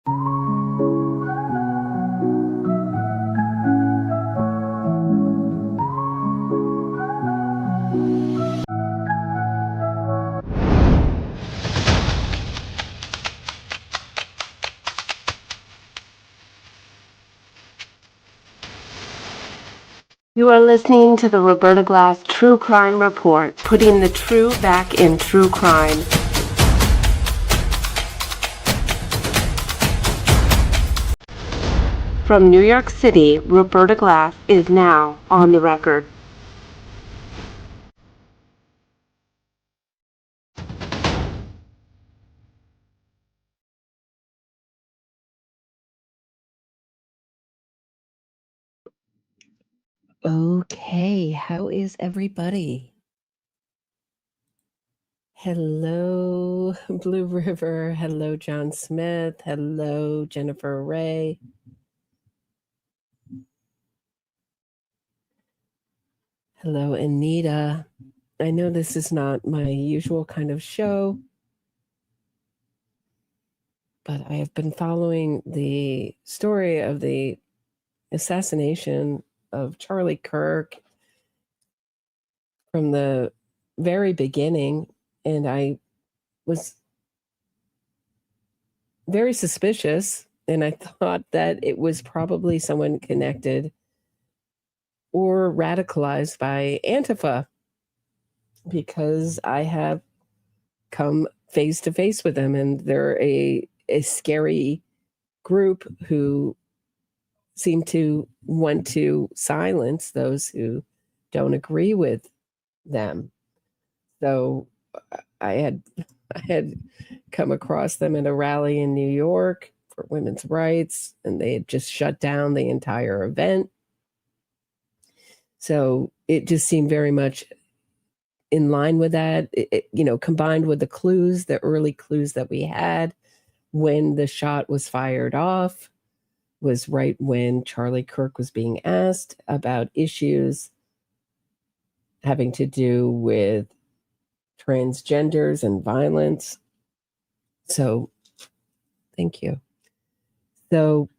You are listening to the Roberta Glass True Crime Report, putting the true back in true crime. From New York City, Roberta Glass is now on the record. Okay, how is everybody? Hello, Blue River. Hello, John Smith. Hello, Jennifer Ray. Hello, Anita. I know this is not my usual kind of show, but I have been following the story of the assassination of Charlie Kirk from the very beginning, and I was very suspicious, and I thought that it was probably someone connected or radicalized by Antifa, because I have come face to face with them, and they're a scary group who seem to want to silence those who don't agree with them. So I had come across them at a rally in New York for women's rights, and they had just shut down the entire event. So it just seemed very much in line with that, combined with the early clues that we had when the shot was fired off, was right when Charlie Kirk was being asked about issues having to do with transgenders and violence. So, thank you. So,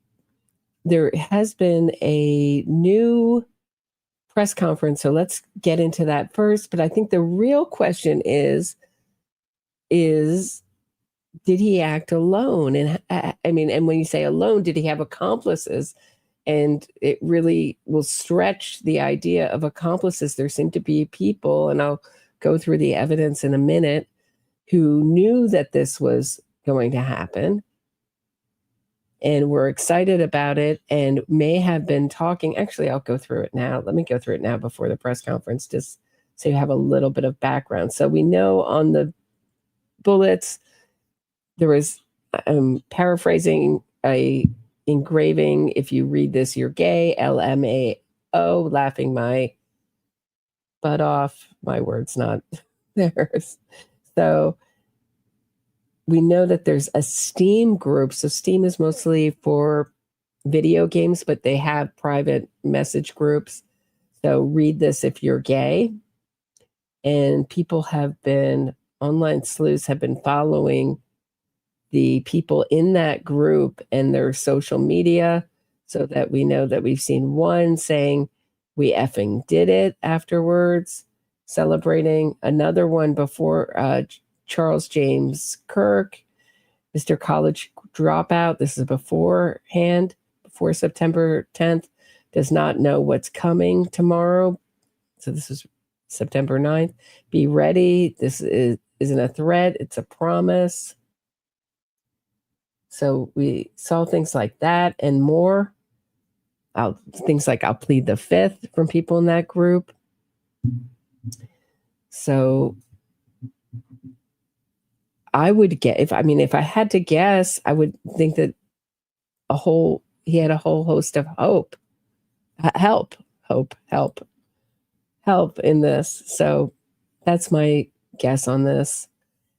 there has been a new press conference. So let's get into that first. But I think the real question is did he act alone? And and when you say alone, did he have accomplices? And it really will stretch the idea of accomplices. There seem to be people, and I'll go through the evidence in a minute, who knew that this was going to happen and were excited about it and may have been talking. Actually, I'll go through it now. Let me go through it now before the press conference, just so you have a little bit of background. So we know on the bullets, there was, paraphrasing, a engraving, "If you read this, you're gay," LMAO, laughing my butt off. My words, not theirs. So we know that there's a Steam group. So Steam is mostly for video games, but they have private message groups. So read this if you're gay. And people have been, online sleuths have been following the people in that group and their social media, so that we know that we've seen one saying, "We effing did it," afterwards, celebrating. Another one before, Charles James Kirk, Mr. College Dropout. This is beforehand, before September 10th, does not know what's coming tomorrow. So this is September 9th. Be ready. This isn't a threat, it's a promise. So we saw things like that and more. Things like, "I'll plead the fifth," from people in that group. So I would get, if I had to guess, I would think that he had a whole host of help in this. So that's my guess on this.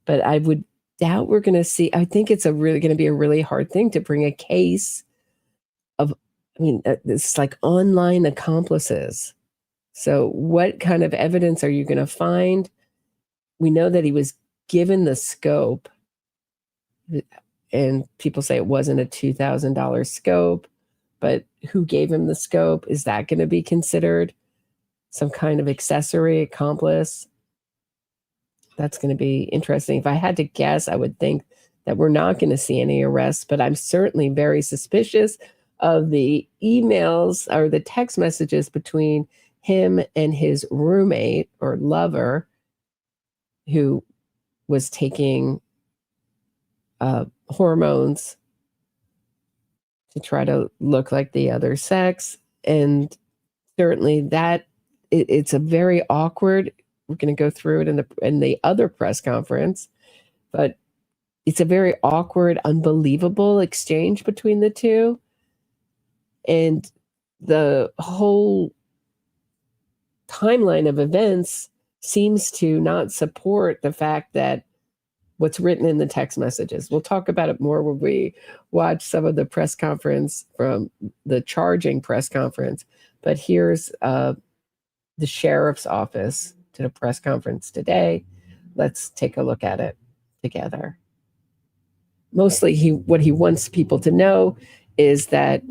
But I would doubt we're going to see. I think it's going to be a really hard thing to bring a case of, it's like online accomplices. So what kind of evidence are you going to find? We know that he was given the scope. and people say it wasn't a $2,000 scope, but who gave him the scope? Is that going to be considered some kind of accessory accomplice? That's going to be interesting. If I had to guess, I would think that we're not going to see any arrests, but I'm certainly very suspicious of the emails or the text messages between him and his roommate or lover who was taking hormones to try to look like the other sex. And certainly that it's a very awkward, we're going to go through it in the other press conference, but it's a very awkward, unbelievable exchange between the two. And the whole timeline of events seems to not support the fact that what's written in the text messages. We'll talk about it more when we watch some of the press conference from the charging press conference. But here's the sheriff's office did a press conference today. Let's take a look at it together. Mostly what he wants people to know is that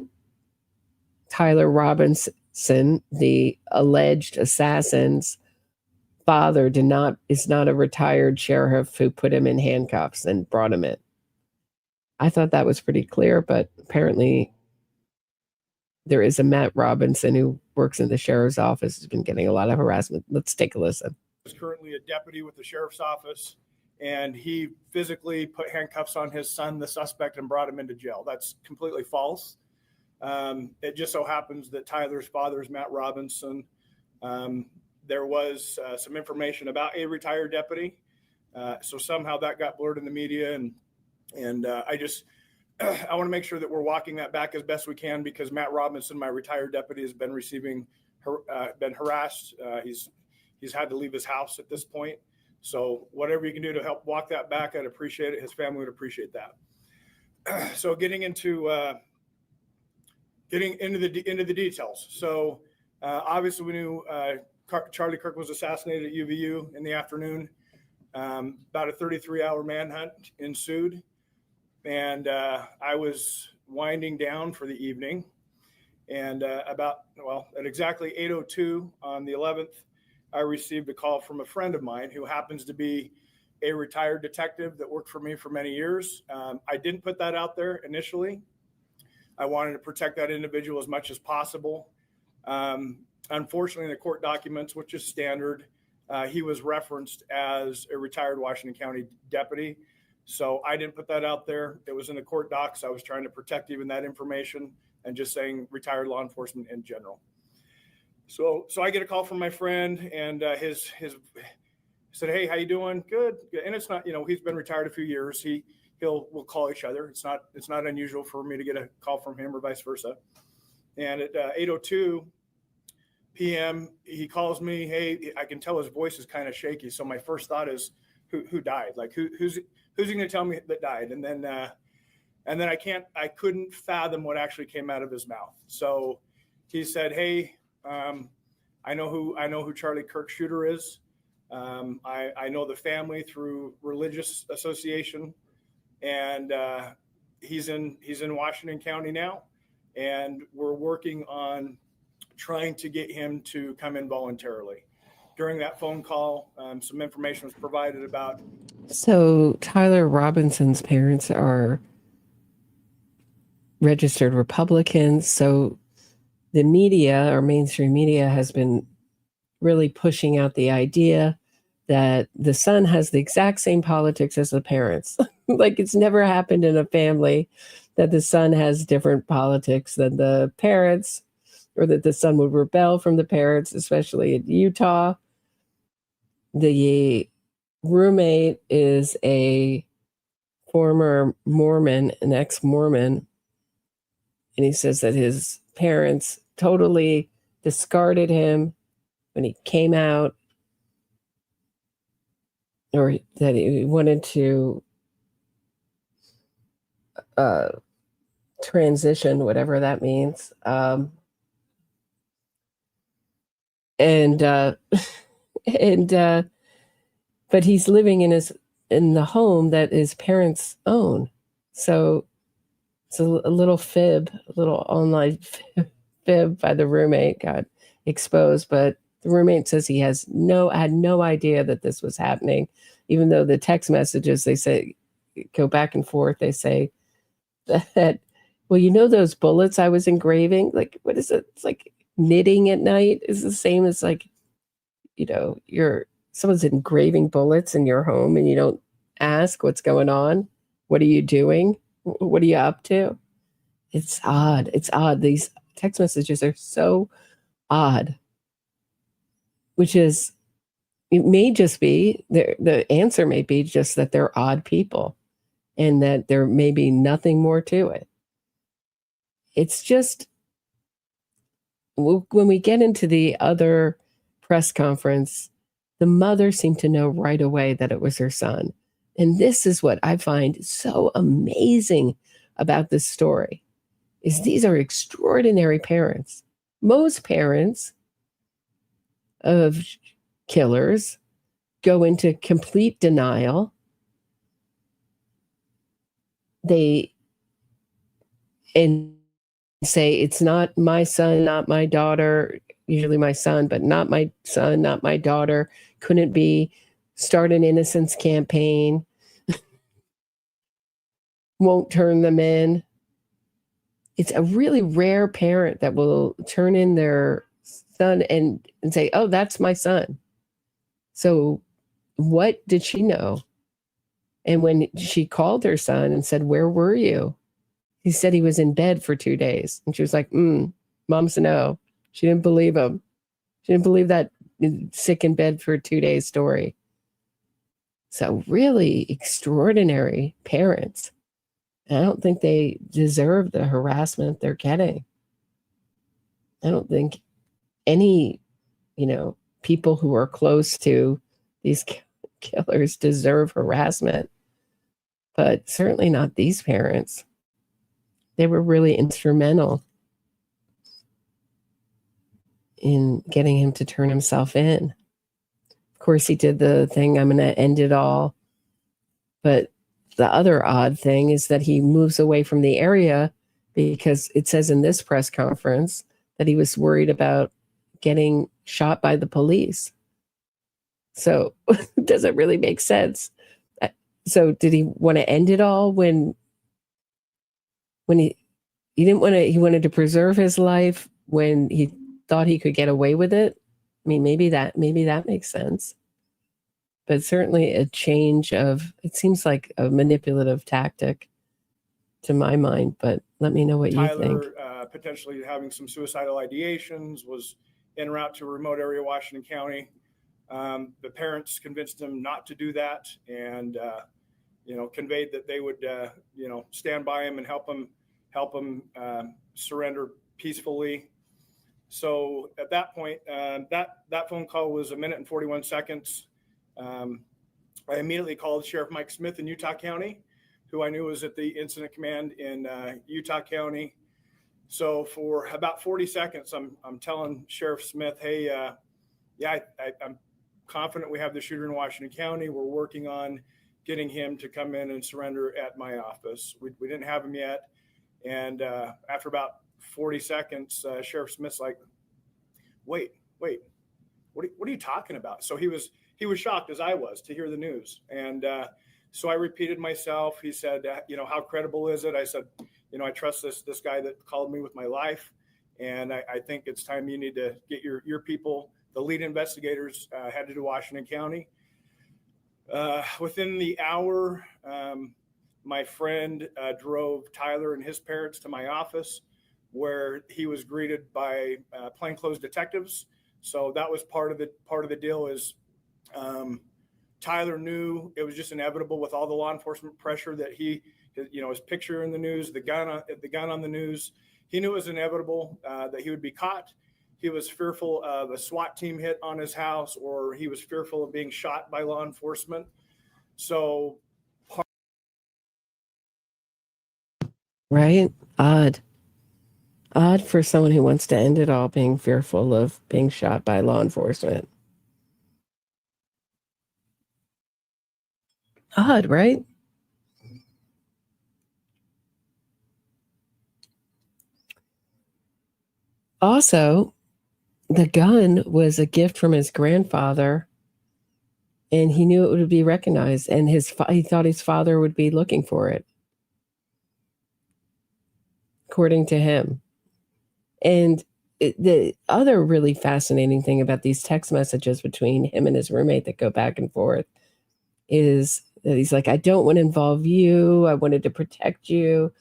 Tyler Robinson, the alleged assassin's father, is not a retired sheriff who put him in handcuffs and brought him in. I thought that was pretty clear, but apparently there is a Matt Robinson who works in the sheriff's office, has been getting a lot of harassment. Let's take a listen. He's currently a deputy with the sheriff's office, and he physically put handcuffs on his son, the suspect, and brought him into jail. That's completely false. It just so happens that Tyler's father is Matt Robinson. There was some information about a retired deputy. So somehow that got blurred in the media. And I want to make sure that we're walking that back as best we can, because Matt Robinson, my retired deputy, has been been harassed. He's had to leave his house at this point. So whatever you can do to help walk that back, I'd appreciate it. His family would appreciate that. So getting into the details. So obviously we knew Charlie Kirk was assassinated at UVU in the afternoon. About a 33-hour manhunt ensued, and I was winding down for the evening. And at exactly 8:02 on the 11th, I received a call from a friend of mine who happens to be a retired detective that worked for me for many years. I didn't put that out there initially. I wanted to protect that individual as much as possible. Unfortunately, in the court documents, which is standard, he was referenced as a retired Washington County deputy. So I didn't put that out there. It was in the court docs. I was trying to protect even that information and just saying retired law enforcement in general. So I get a call from my friend, and his said, "Hey, how you doing?" Good. And it's not, he's been retired a few years. We'll call each other. It's not unusual for me to get a call from him or vice versa. And at 8:02 p.m., he calls me. Hey, I can tell his voice is kind of shaky. So my first thought is, who died? Like who's he going to tell me that died? And then I couldn't fathom what actually came out of his mouth. So he said, "Hey, I know who Charlie Kirk shooter is. I know the family through religious association, and he's in Washington County now, and we're working on trying to get him to come in voluntarily." During that phone call, some information was provided about. So Tyler Robinson's parents are registered Republicans. So the media, or mainstream media, has been really pushing out the idea that the son has the exact same politics as the parents. Like it's never happened in a family that the son has different politics than the parents, or that the son would rebel from the parents, especially in Utah. The roommate is a former Mormon, an ex-Mormon, and he says that his parents totally discarded him when he came out, or that he wanted to transition, whatever that means. But he's living in the home that his parents own. So it's a little fib, a little online fib by the roommate got exposed, but the roommate says he had no idea that this was happening, even though the text messages, they say, go back and forth. They say that, well, you know, those bullets I was engraving, like, what is it? It's like knitting at night is the same as, like, you know, someone's engraving bullets in your home and you don't ask what's going on. What are you doing? What are you up to? It's odd. It's odd. These text messages are so odd, which is, it may just be, the answer may be just that they're odd people and that there may be nothing more to it. It's just, when we get into the other press conference, the mother seemed to know right away that it was her son. And this is what I find so amazing about this story, is these are extraordinary parents. Most parents of killers go into complete denial. They say, it's not my son, not my daughter, usually my son, but not my son, not my daughter, couldn't be, start an innocence campaign, won't turn them in. It's a really rare parent that will turn in their son and say, oh, that's my son. So what did she know? And when she called her son and said, where were you? He said he was in bed for 2 days. And she was like, mom's no. She didn't believe him. She didn't believe that sick in bed for 2 days story. So really extraordinary parents. I don't think they deserve the harassment they're getting. I don't think any, people who are close to these killers deserve harassment, but certainly not these parents. They were really instrumental in getting him to turn himself in. Of course, he did the thing, I'm going to end it all. But the other odd thing is that he moves away from the area because it says in this press conference that he was worried about getting shot by the police. So does it really make sense? So did he want to end it all when he didn't want to, he wanted to preserve his life when he thought he could get away with it? I mean, maybe that makes sense. But certainly a change of, it seems like a manipulative tactic to my mind, but let me know what you think. Tyler, potentially having some suicidal ideations, was en route to a remote area of Washington County. The parents convinced him not to do that and, conveyed that they would, stand by him and help him surrender peacefully. So at that point, that phone call was 1 minute and 41 seconds. I immediately called Sheriff Mike Smith in Utah County, who I knew was at the incident command in Utah County. So for about 40 seconds, I'm telling Sheriff Smith, hey, I'm confident we have the shooter in Washington County. We're working on getting him to come in and surrender at my office. We didn't have him yet. And after about 40 seconds, Sheriff Smith's like, wait, what are you talking about? So he was shocked, as I was, to hear the news. And so I repeated myself. He said, how credible is it? I said, I trust this guy that called me with my life. And I think it's time you need to get your people, the lead investigators, headed to Washington County. Within the hour, my friend drove Tyler and his parents to my office, where he was greeted by plainclothes detectives. So that was part of the deal. Is Tyler knew it was just inevitable with all the law enforcement pressure that his picture in the news, the gun on the news. He knew it was inevitable that he would be caught. He was fearful of a SWAT team hit on his house, or he was fearful of being shot by law enforcement. So, right? Odd for someone who wants to end it all being fearful of being shot by law enforcement. Odd, right? Also, the gun was a gift from his grandfather, and he knew it would be recognized, and he thought his father would be looking for it, according to him. And the other really fascinating thing about these text messages between him and his roommate that go back and forth is that he's like, I don't want to involve you. I wanted to protect you.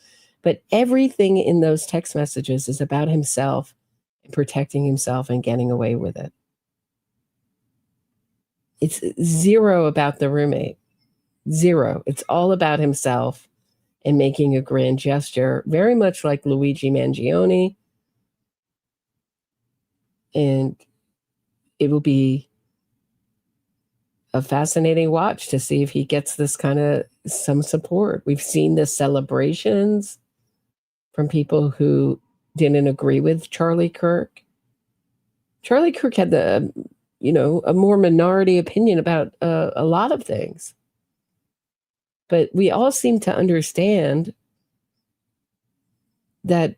But everything in those text messages is about himself and protecting himself and getting away with it. It's zero about the roommate. Zero. It's all about himself and making a grand gesture, very much like Luigi Mangione. And it will be a fascinating watch to see if he gets this kind of some support. We've seen the celebrations from people who didn't agree with Charlie Kirk. Charlie Kirk had a more minority opinion about a lot of things. But we all seem to understand that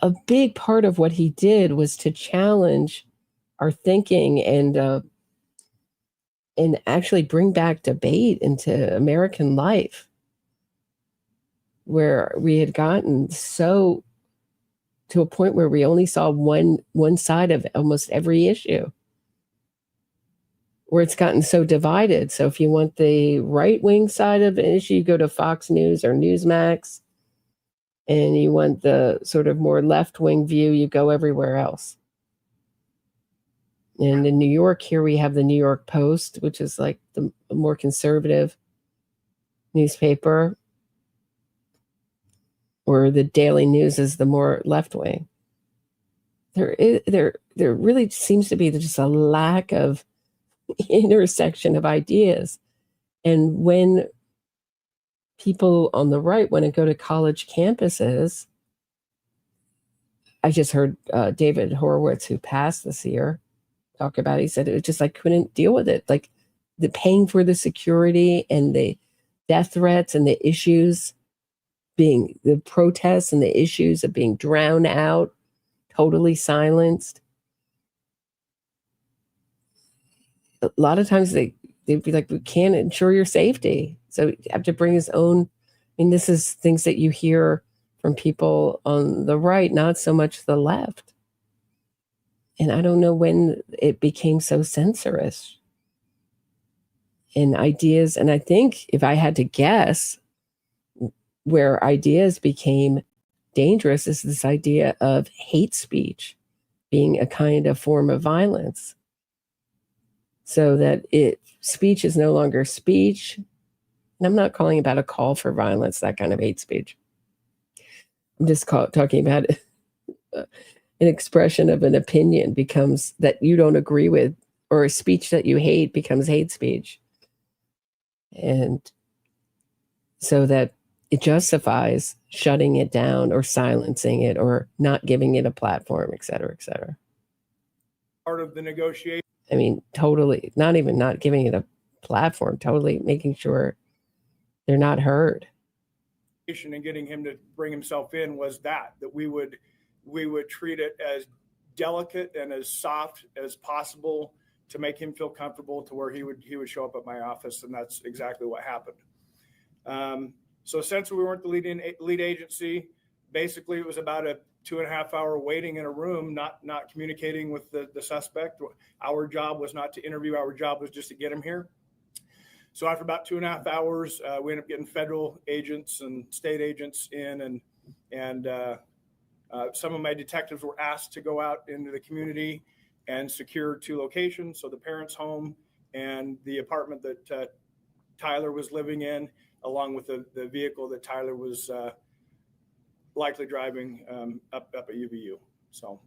a big part of what he did was to challenge our thinking and actually bring back debate into American life, where we had gotten so to a point where we only saw one side of almost every issue, where it's gotten so divided. So if you want the right-wing side of an issue, you go to Fox News or Newsmax, and you want the sort of more left-wing view, you go everywhere else. And in New York, here we have the New York Post, which is like the more conservative newspaper, or the Daily News is the more left-wing. There really seems to be just a lack of intersection of ideas. And when people on the right want to go to college campuses, I just heard David Horowitz, who passed this year, talk about it. He said it was just like couldn't deal with it. Like the paying for the security and the death threats and the issues being the protests and the issues of being drowned out, totally silenced. A lot of times they'd be like, we can't ensure your safety. So you have to bring his own. I mean, this is things that you hear from people on the right, not so much the left. And I don't know when it became so censorious in ideas. And I think if I had to guess, where ideas became dangerous is this idea of hate speech being a kind of form of violence. So that speech is no longer speech. And I'm not calling about a call for violence, that kind of hate speech. I'm just talking about an expression of an opinion becomes that you don't agree with, or a speech that you hate becomes hate speech. And so that it justifies shutting it down or silencing it or not giving it a platform, et cetera, et cetera. Part of the negotiation. I mean, totally, not even not giving it a platform, totally making sure they're not heard. And getting him to bring himself in was that we would treat it as delicate and as soft as possible to make him feel comfortable to where he would show up at my office. And that's exactly what happened. So since we weren't the lead agency, basically it was about a 2.5 hour waiting in a room, not communicating with the suspect. Our job was not to interview. Our job was just to get him here. So after about 2.5 hours, we ended up getting federal agents and state agents in, and some of my detectives were asked to go out into the community and secure 2 locations. So the parents' home and the apartment that Tyler was living in, along with the vehicle that Tyler was likely driving up at UVU. So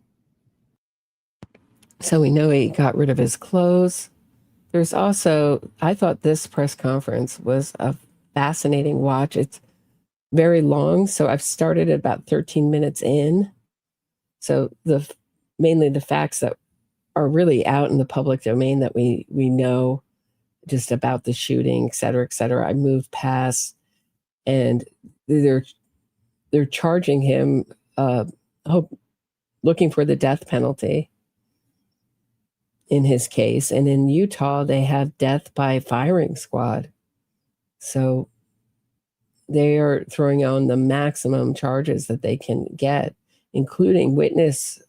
we know he got rid of his clothes. There's also, I thought this press conference was a fascinating watch. It's very long, so I've started at about 13 minutes in. So mainly the facts that are really out in the public domain that we know just about the shooting, et cetera, I moved past, and they're they're charging him, looking for the death penalty in his case. And in Utah, they have death by firing squad. So they are throwing on the maximum charges that they can get, including witness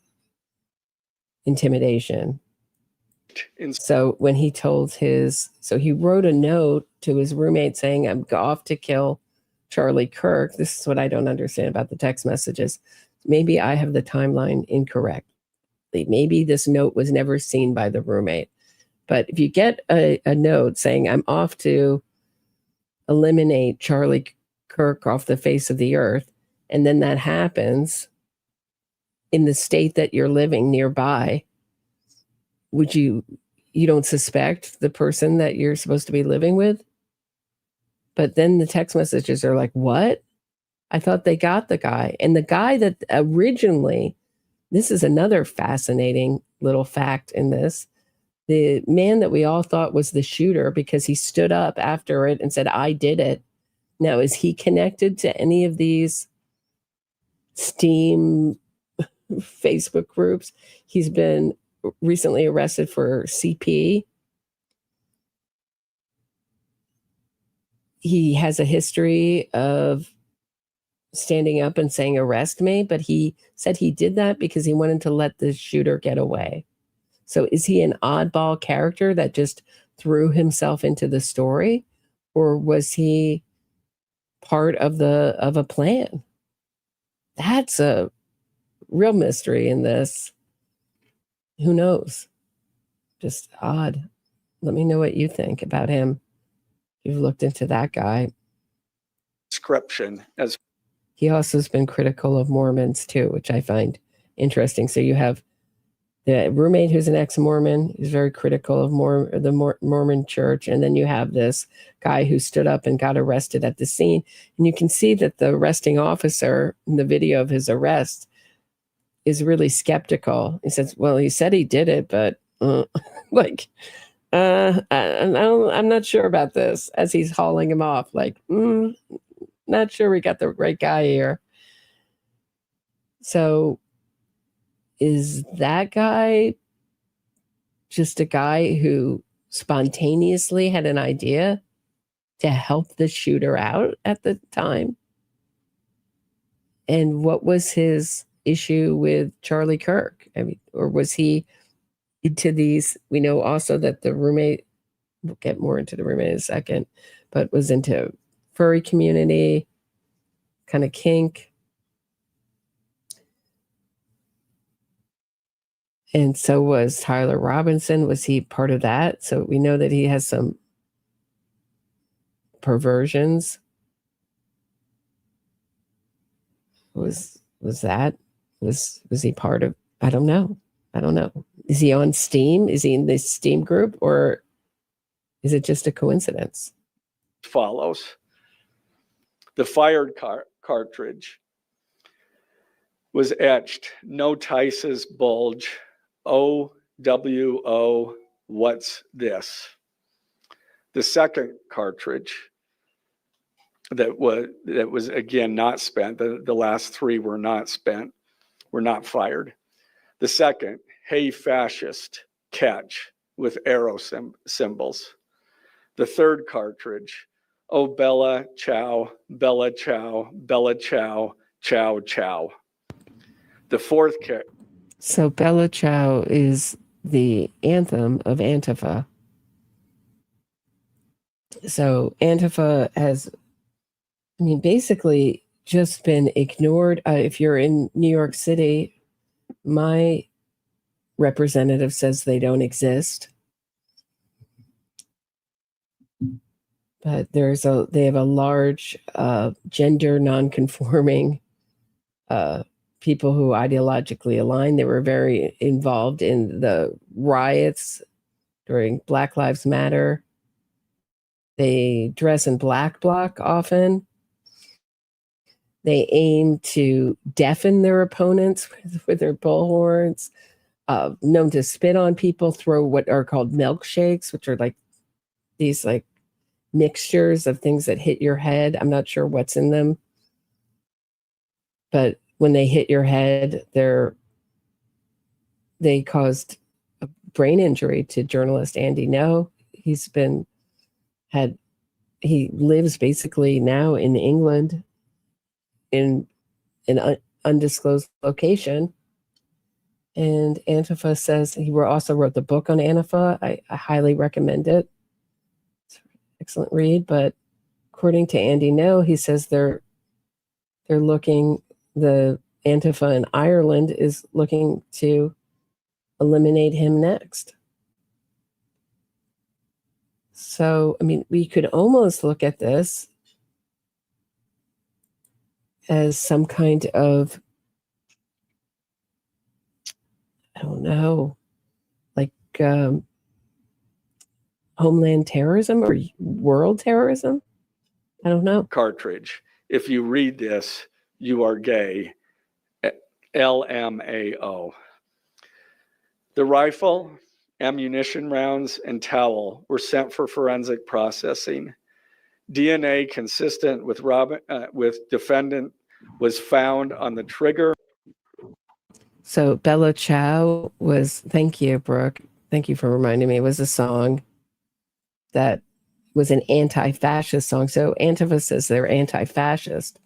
intimidation. So when he told he wrote a note to his roommate saying, I'm off to kill Charlie Kirk. This is what I don't understand about the text messages. Maybe I have the timeline incorrect. Maybe this note was never seen by the roommate. But if you get a note saying, I'm off to eliminate Charlie Kirk off the face of the earth, and then that happens in the state that you're living nearby, would you don't suspect the person that you're supposed to be living with? But then the text messages are like, what? I thought they got the guy. And the guy that originally, this is another fascinating little fact in this, the man that we all thought was the shooter because he stood up after it and said, I did it. Now, is he connected to any of these Steam Facebook groups? He's been recently arrested for CP. He has a history of standing up and saying, arrest me, but he said he did that because he wanted to let the shooter get away. So is he an oddball character that just threw himself into the story, or was he part of a plan? That's a real mystery in this. Who knows? Just odd. Let me know what you think about him. You've looked into that guy. Description as he also has been critical of Mormons too, which I find interesting. So you have the roommate who's an ex-Mormon, who's very critical of the Mormon church, and then you have this guy who stood up and got arrested at the scene, and you can see that the arresting officer in the video of his arrest is really skeptical. He says, well, he said he did it, but I'm not sure about this, as he's hauling him off. Not sure we got the right guy here. So is that guy just a guy who spontaneously had an idea to help the shooter out at the time? And what was his issue with Charlie Kirk? I mean, or was he into these? We know also that the roommate, we'll get more into the roommate in a second, but was into furry community, kind of kink. And so was Tyler Robinson. Was he part of that? So we know that he has some perversions. Was he part of? I don't know. Is he on Steam? Is he in this Steam group, or is it just a coincidence? follows. The fired cartridge was etched, no Tice's bulge, OWO, what's this? The second cartridge that was again not spent, the last three were not spent, were not fired. The second, hey fascist, catch, with arrow symbols. The third cartridge, oh Bella Chow, Bella Chow, Bella Chow, Chow Chow. The fourth So Bella Chow is the anthem of Antifa. So Antifa has, I mean, basically just been ignored. If you're in New York City, my representative says they don't exist. But they have a large gender non-conforming people who ideologically align. They were very involved in the riots during Black Lives Matter. They dress in black bloc often. They aim to deafen their opponents with their bullhorns, known to spit on people, throw what are called milkshakes, which are like these like mixtures of things that hit your head. I'm not sure what's in them. but when they hit your head, they caused a brain injury to journalist Andy No. He lives basically now in England in an undisclosed location. And Antifa says he also wrote the book on Antifa. I highly recommend it. It's an excellent read. But according to Andy No, he says the Antifa in Ireland is looking to eliminate him next. So, I mean, we could almost look at this as some kind of, I don't know, like homeland terrorism or world terrorism. I don't know. Cartridge. If you read this, you are gay. LMAO. The rifle, ammunition rounds, and towel were sent for forensic processing. DNA consistent with defendant was found on the trigger. So Bella Ciao thank you, Brooke. Thank you for reminding me. It was a song that was an anti-fascist song. So Antifa says they're anti-fascist,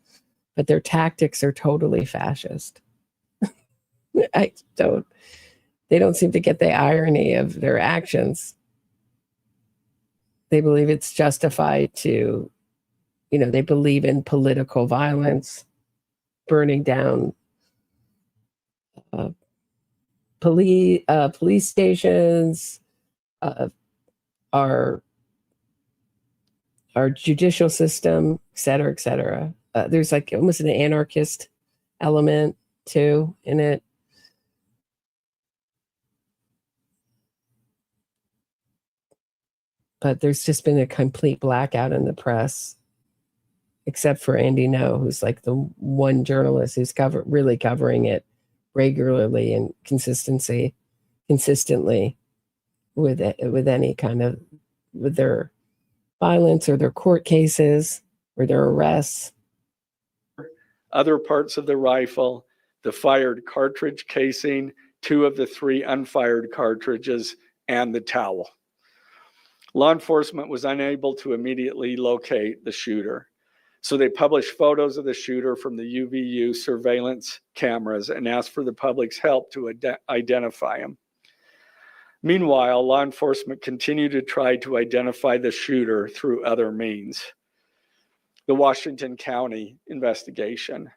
but their tactics are totally fascist. They don't seem to get the irony of their actions. They believe it's justified to, they believe in political violence, burning down police stations, our judicial system, et cetera, et cetera. There's like almost an anarchist element too in it. But there's just been a complete blackout in the press, except for Andy No, who's like the one journalist who's really covering it regularly and consistently with any kind of, with their violence or their court cases or their arrests. Other parts of the rifle, the fired cartridge casing, 2 of the 3 unfired cartridges, and the towel. Law enforcement was unable to immediately locate the shooter, so they published photos of the shooter from the UVU surveillance cameras and asked for the public's help to identify him. Meanwhile, law enforcement continued to try to identify the shooter through other means. The Washington County investigation.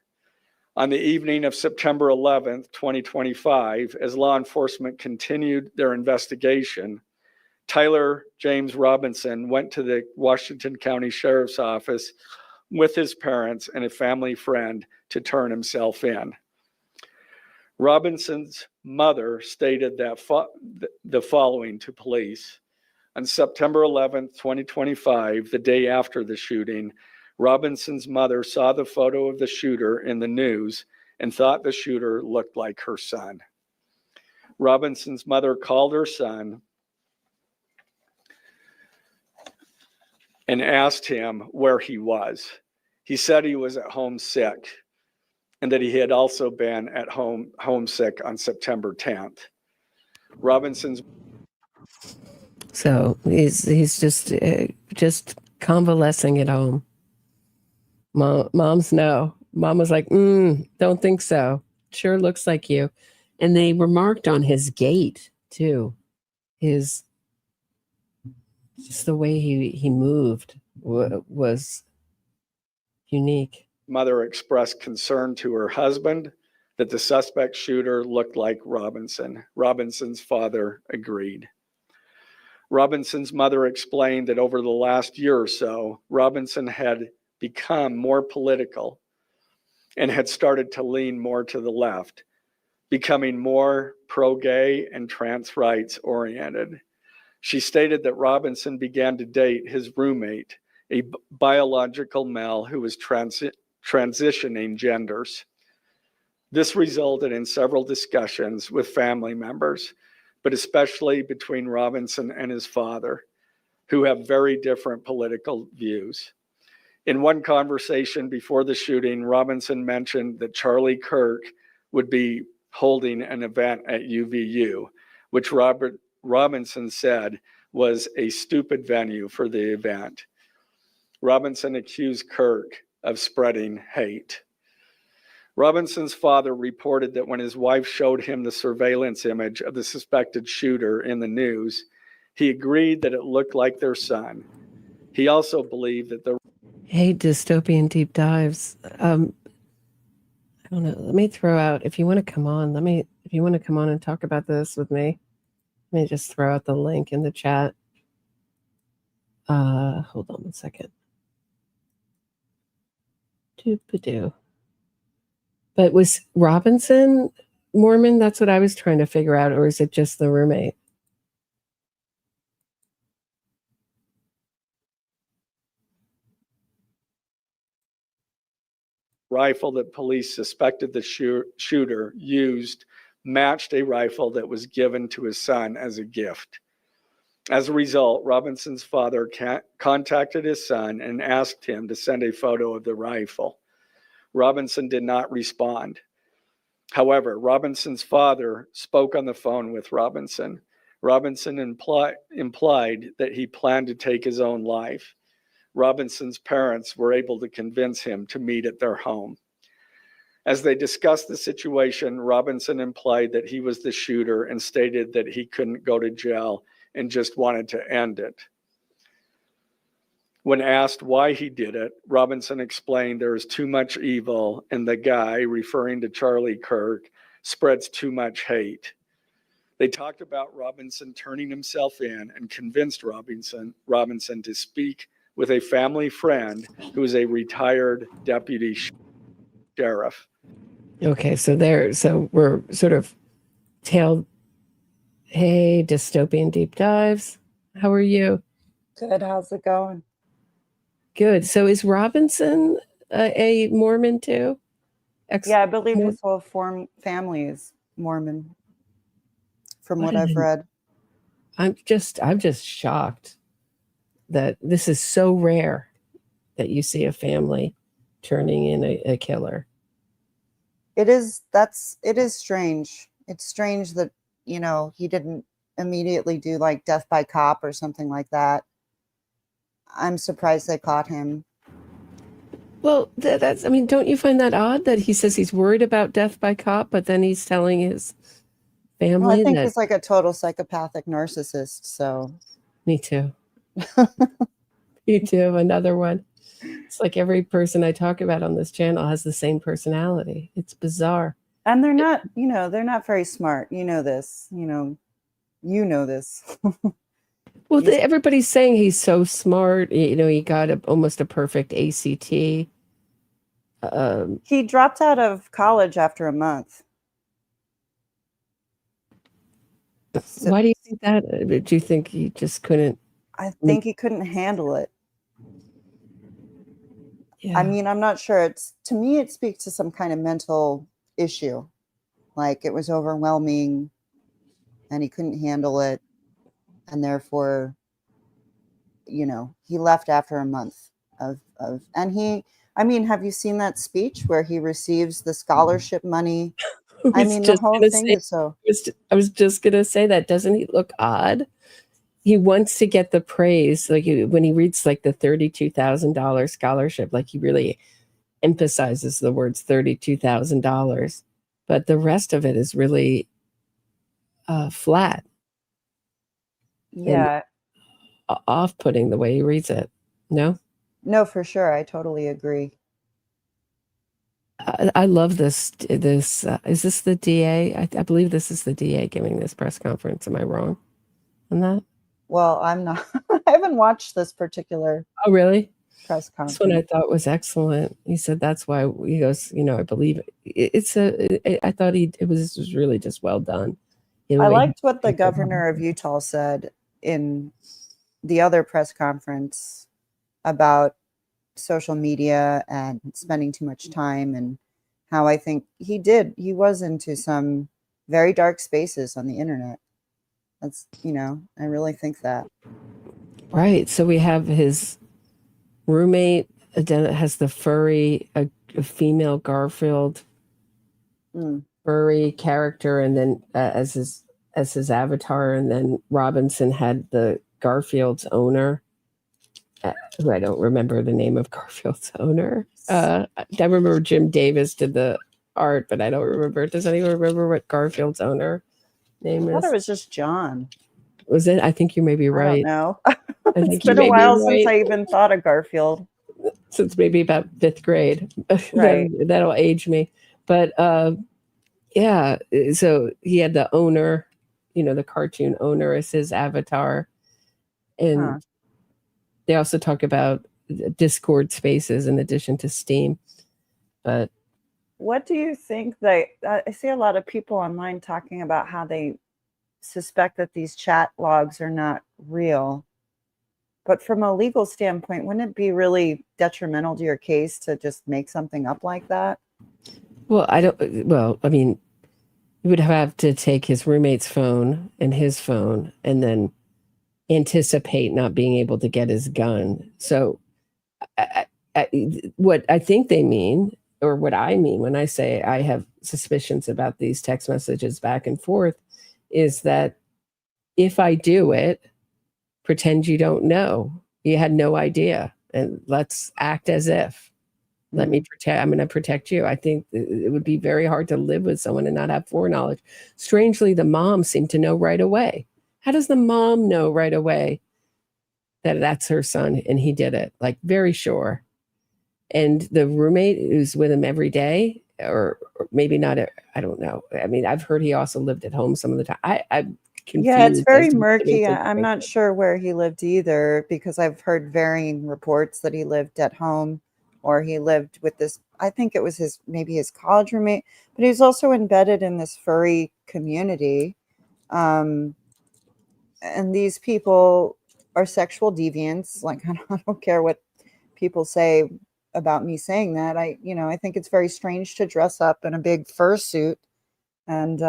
On the evening of September 11th, 2025, as law enforcement continued their investigation, Tyler James Robinson went to the Washington County Sheriff's Office with his parents and a family friend to turn himself in. Robinson's mother stated that the following to police. On September 11th, 2025, the day after the shooting, Robinson's mother saw the photo of the shooter in the news and thought the shooter looked like her son. Robinson's mother called her son and asked him where he was. He said he was at home sick and that he had also been at homesick on September 10th. Robinson's. So he's just convalescing at home. Mom's no. Mom was like, don't think so. Sure looks like you. And they remarked on his gait too. Just the way he moved was unique. Mother expressed concern to her husband that the suspect shooter looked like Robinson. Robinson's father agreed. Robinson's mother explained that over the last year or so, Robinson had become more political and had started to lean more to the left, becoming more pro-gay and trans rights oriented. She stated that Robinson began to date his roommate, a biological male who was transitioning genders. This resulted in several discussions with family members, but especially between Robinson and his father, who have very different political views. In one conversation before the shooting, Robinson mentioned that Charlie Kirk would be holding an event at UVU, which Robinson said was a stupid venue for the event. Robinson accused Kirk of spreading hate. Robinson's father reported that when his wife showed him the surveillance image of the suspected shooter in the news, he agreed that it looked like their son. He also believed that the Hey, dystopian deep dives. I don't know. Let me throw out, if you want to come on, if you want to come on and talk about this with me, let me just throw out the link in the chat. Hold on one second. Doop-a-doo. But was Robinson Mormon? That's what I was trying to figure out, or is it just the roommate? rifle that police suspected the shooter used matched a rifle that was given to his son as a gift. As a result, Robinson's father contacted his son and asked him to send a photo of the rifle. Robinson did not respond. However, Robinson's father spoke on the phone with Robinson. Robinson implied that he planned to take his own life. Robinson's parents were able to convince him to meet at their home. As they discussed the situation, Robinson implied that he was the shooter and stated that he couldn't go to jail and just wanted to end it. When asked why he did it, Robinson explained there is too much evil and the guy, referring to Charlie Kirk, spreads too much hate. They talked about Robinson turning himself in and convinced Robinson to speak with a family friend who is a retired deputy sheriff. Okay, so we're sort of tailed. Hey, dystopian deep dives. How are you? Good. How's it going? Good. So is Robinson a Mormon too? Yeah, I believe his whole family is Mormon, from what I've read. I'm just shocked that this is so rare that you see a family turning in a killer. It is strange. It's strange that, he didn't immediately do like death by cop or something like that. I'm surprised they caught him. Well, don't you find that odd that he says he's worried about death by cop, but then he's telling his family Well, I think he's like a total psychopathic narcissist, so. Me too. Me too. Another one. It's like every person I talk about on this channel has the same personality. It's bizarre. And they're not, they're not very smart. You know this. Well, everybody's saying he's so smart. He got almost a perfect ACT. He dropped out of college after a month. So, why do you think that? Do you think he just couldn't? I think he couldn't handle it. Yeah. I mean, I'm not sure. To me, it speaks to some kind of mental issue. Like it was overwhelming and he couldn't handle it. And therefore, he left after a month have you seen that speech where he receives the scholarship money? The whole thing is so. I was just going to say that. Doesn't he look odd? He wants to get the praise. Like when he reads like the $32,000 scholarship, like he really emphasizes the words $32,000. But the rest of it is really flat. Yeah. Off-putting the way he reads it. No, for sure. I totally agree. I love this. Is this the DA? I believe this is the DA giving this press conference. Am I wrong on that? Well, I'm not. I haven't watched this particular. Oh, really? Press conference. This one I thought was excellent. He said that's why he goes. I believe I thought it was really just well done. I liked what the governor of Utah said in the other press conference about social media and spending too much time, and how I think he was into some very dark spaces on the internet. That's, I really think that. Right. So we have his roommate then it has the furry, a female Garfield furry character, and then as his avatar, and then Robinson had the Garfield's owner, who I don't remember the name of Garfield's owner. I remember Jim Davis did the art, but I don't remember. Does anyone remember what Garfield's owner name I is? thought it was just John. Was it? I think you may be right. I don't know. I think It's been a while since I even thought of Garfield. Since maybe about 5th grade. Right. That'll age me. But yeah, so he had the owner, the cartoon owner as his avatar. And they also talk about Discord spaces in addition to Steam. But what do you think I see a lot of people online talking about how they suspect that these chat logs are not real. But from a legal standpoint, wouldn't it be really detrimental to your case to just make something up like that? Well, I mean, you would have to take his roommate's phone and his phone and then anticipate not being able to get his gun. So what I think they mean, or what I mean when I say I have suspicions about these text messages back and forth, is that if I do it, pretend you don't know. You had no idea. And let's act as if. I'm going to protect you. I think it would be very hard to live with someone and not have foreknowledge. Strangely, the mom seemed to know right away. How does the mom know right away that that's her son and he did it? Like, very sure. And the roommate who's with him every day, or maybe not, I don't know. I mean, I've heard he also lived at home some of the time. I'm confused. Yeah, it's very murky. I'm not sure where he lived either, because I've heard varying reports that he lived at home or he lived with this, I think it was maybe his college roommate, but he's also embedded in this furry community. And these people are sexual deviants. Like, I don't care what people say about me saying that. I think it's very strange to dress up in a big fursuit and,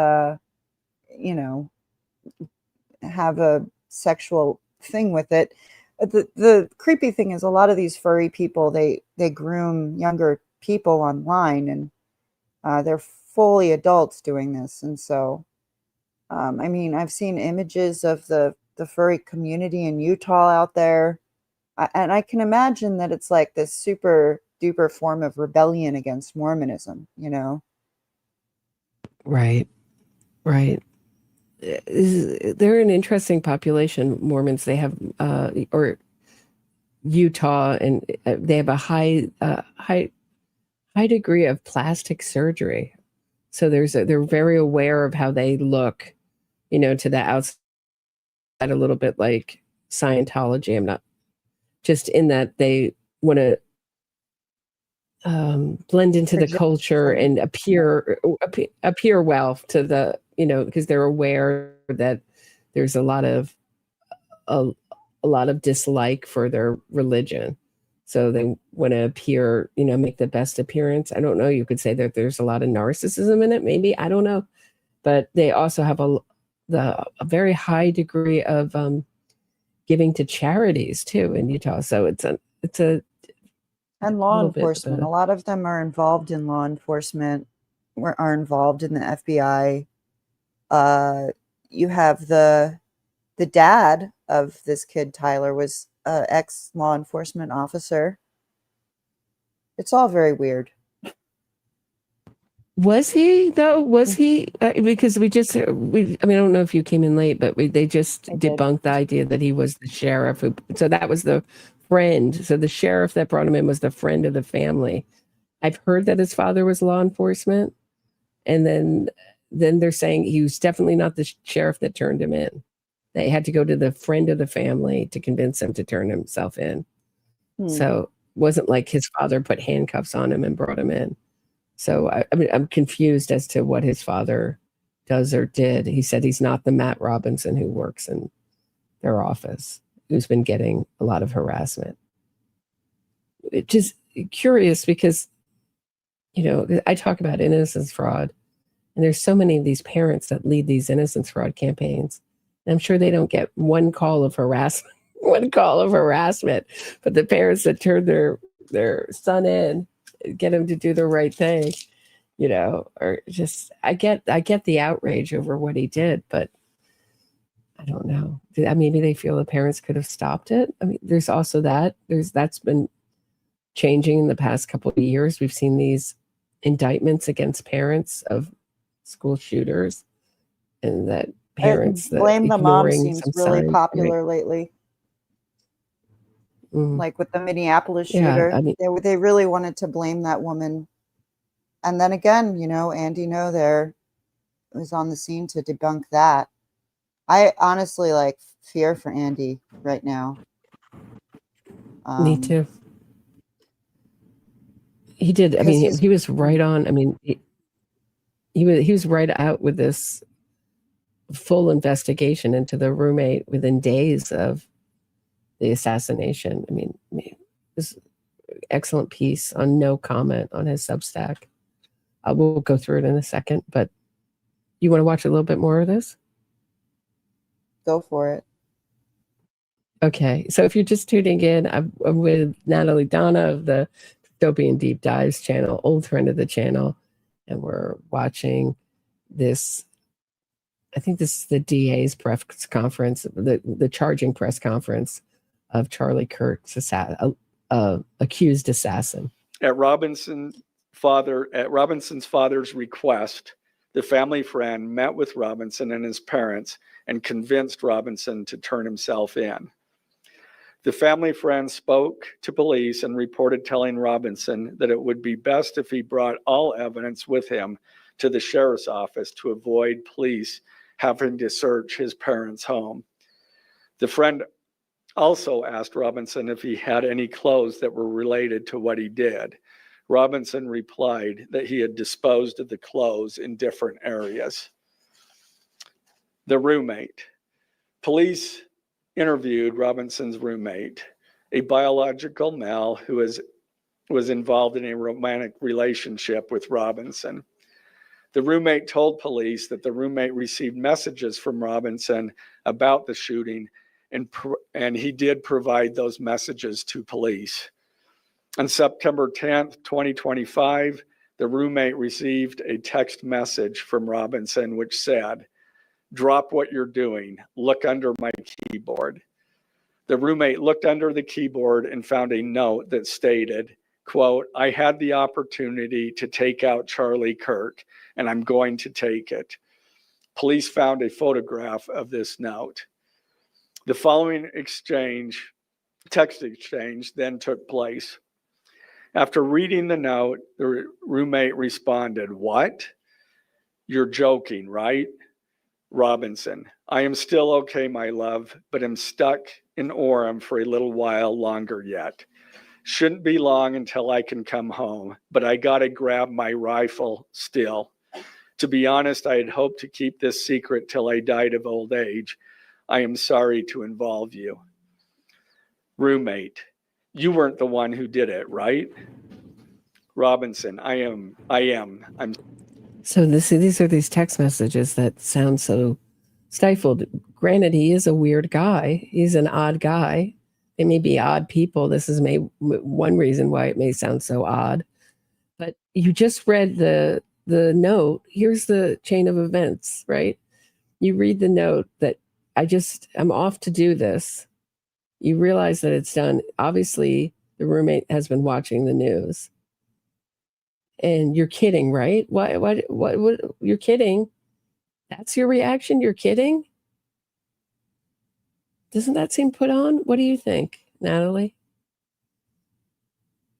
have a sexual thing with it. The creepy thing is a lot of these furry people, they groom younger people online, and they're fully adults doing this. And so, I mean, I've seen images of the furry community in Utah out there. And I can imagine that it's like this super duper form of rebellion against Mormonism, Right. They're an interesting population, Mormons. They have, or Utah, and they have a high degree of plastic surgery. So they're very aware of how they look, to the outside, a little bit like Scientology. I'm not, just in that they want to blend into the culture and appear well to the, because they're aware that there's a lot of dislike for their religion. So they want to appear, make the best appearance. I don't know. You could say that there's a lot of narcissism in it. Maybe, I don't know. But they also have a very high degree of giving to charities too in Utah. So it's a and law enforcement. A lot of them are involved in law enforcement, are involved in the FBI. You have the dad of this kid, Tyler, was an ex law enforcement officer. It's all very weird. Was he though? Was he? Because I don't know if you came in late, but they just debunked the idea that he was the sheriff. So that was the friend. So the sheriff that brought him in was the friend of the family. I've heard that his father was law enforcement, and then they're saying he was definitely not the sheriff that turned him in. They had to go to the friend of the family to convince him to turn himself in. So it wasn't like his father put handcuffs on him and brought him in. So I'm confused as to what his father does or did. He said he's not the Matt Robinson who works in their office, who's been getting a lot of harassment. It's just curious because, I talk about innocence fraud, and there's so many of these parents that lead these innocence fraud campaigns. And I'm sure they don't get one call of harassment, but the parents that turn their their son in, get him to do the right thing, you know, or just, I get the outrage over what he did, but I don't know. Maybe they feel the parents could have stopped it. I mean, there's also that's been changing in the past couple of years. We've seen these indictments against parents of school shooters, and that parents that Blame the mom ignoring seems some really signs, popular lately. Mm. Like with the Minneapolis Yeah, shooter, I mean, they really wanted to blame that woman. And then again, you know, Andy there was on the scene to debunk that. I honestly like fear for Andy right now. me too. He did. I mean, he was right on. I mean, he was right out with this full investigation into the roommate within days of the assassination. I mean, this excellent piece on No Comment on his Substack. We'll go through it in a second, but you want to watch a little bit more of this? Go for it. Okay, so if you're just tuning in, I'm with Natalie Donna of the Dystopian Deep Dives channel, old friend of the channel, and we're watching this. I think this is the DA's press conference, the charging press conference of Charlie Kirk's accused assassin. At Robinson's father's request, the family friend met with Robinson and his parents and convinced Robinson to turn himself in. The family friend spoke to police and reported telling Robinson that it would be best if he brought all evidence with him to the sheriff's office to avoid police having to search his parents' home. The friend also asked Robinson if he had any clothes that were related to what he did. Robinson replied that he had disposed of the clothes in different areas. The roommate. Police interviewed Robinson's roommate, a biological male who was involved in a romantic relationship with Robinson. The roommate told police that the roommate received messages from Robinson about the shooting, and he did provide those messages to police. On September 10th, 2025, the roommate received a text message from Robinson which said, "Drop what you're doing. Look under my keyboard." The roommate looked under the keyboard and found a note that stated, quote, "I had the opportunity to take out Charlie Kirk, and I'm going to take it." Police found a photograph of this note. The following text exchange, then took place. After reading the note, the roommate responded, "What? You're joking, right?" Robinson, "I am still okay, my love, but am stuck in Orem for a little while longer yet. Shouldn't be long until I can come home, but I gotta grab my rifle still. To be honest, I had hoped to keep this secret till I died of old age. I am sorry to involve you." Roommate, "You weren't the one who did it, right?" Robinson, I am. I'm. So these are these text messages that sound so stifled. Granted, he is a weird guy. He's an odd guy. They may be odd people. This is one reason why it may sound so odd. But you just read the note. Here's the chain of events, right? You read the note that I'm off to do this. You realize that it's done. Obviously, the roommate has been watching the news. And you're kidding, right? What, you're kidding. That's your reaction? You're kidding? Doesn't that seem put on? What do you think, Natalie?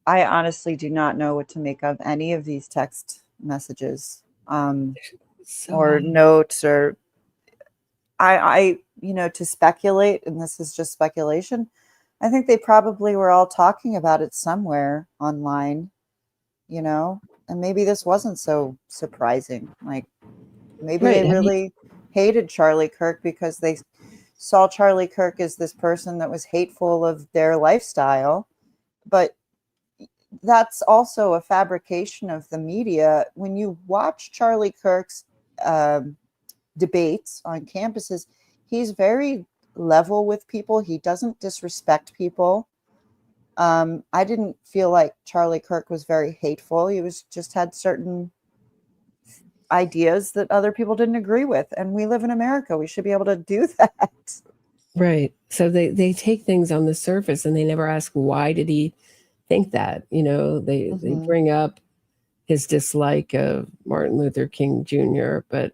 I honestly do not know what to make of any of these text messages or notes, or I to speculate, and this is just speculation, I think they probably were all talking about it somewhere online, and maybe this wasn't so surprising. Like maybe they really hated Charlie Kirk because they saw Charlie Kirk as this person that was hateful of their lifestyle. But that's also a fabrication of the media. When you watch Charlie Kirk's debates on campuses, he's very level with people. He doesn't disrespect people. I didn't feel like Charlie Kirk was very hateful. He was just had certain ideas that other people didn't agree with. And we live in America. We should be able to do that. Right. So they take things on the surface and they never ask, why did he think that? You know, they bring up his dislike of Martin Luther King Jr., but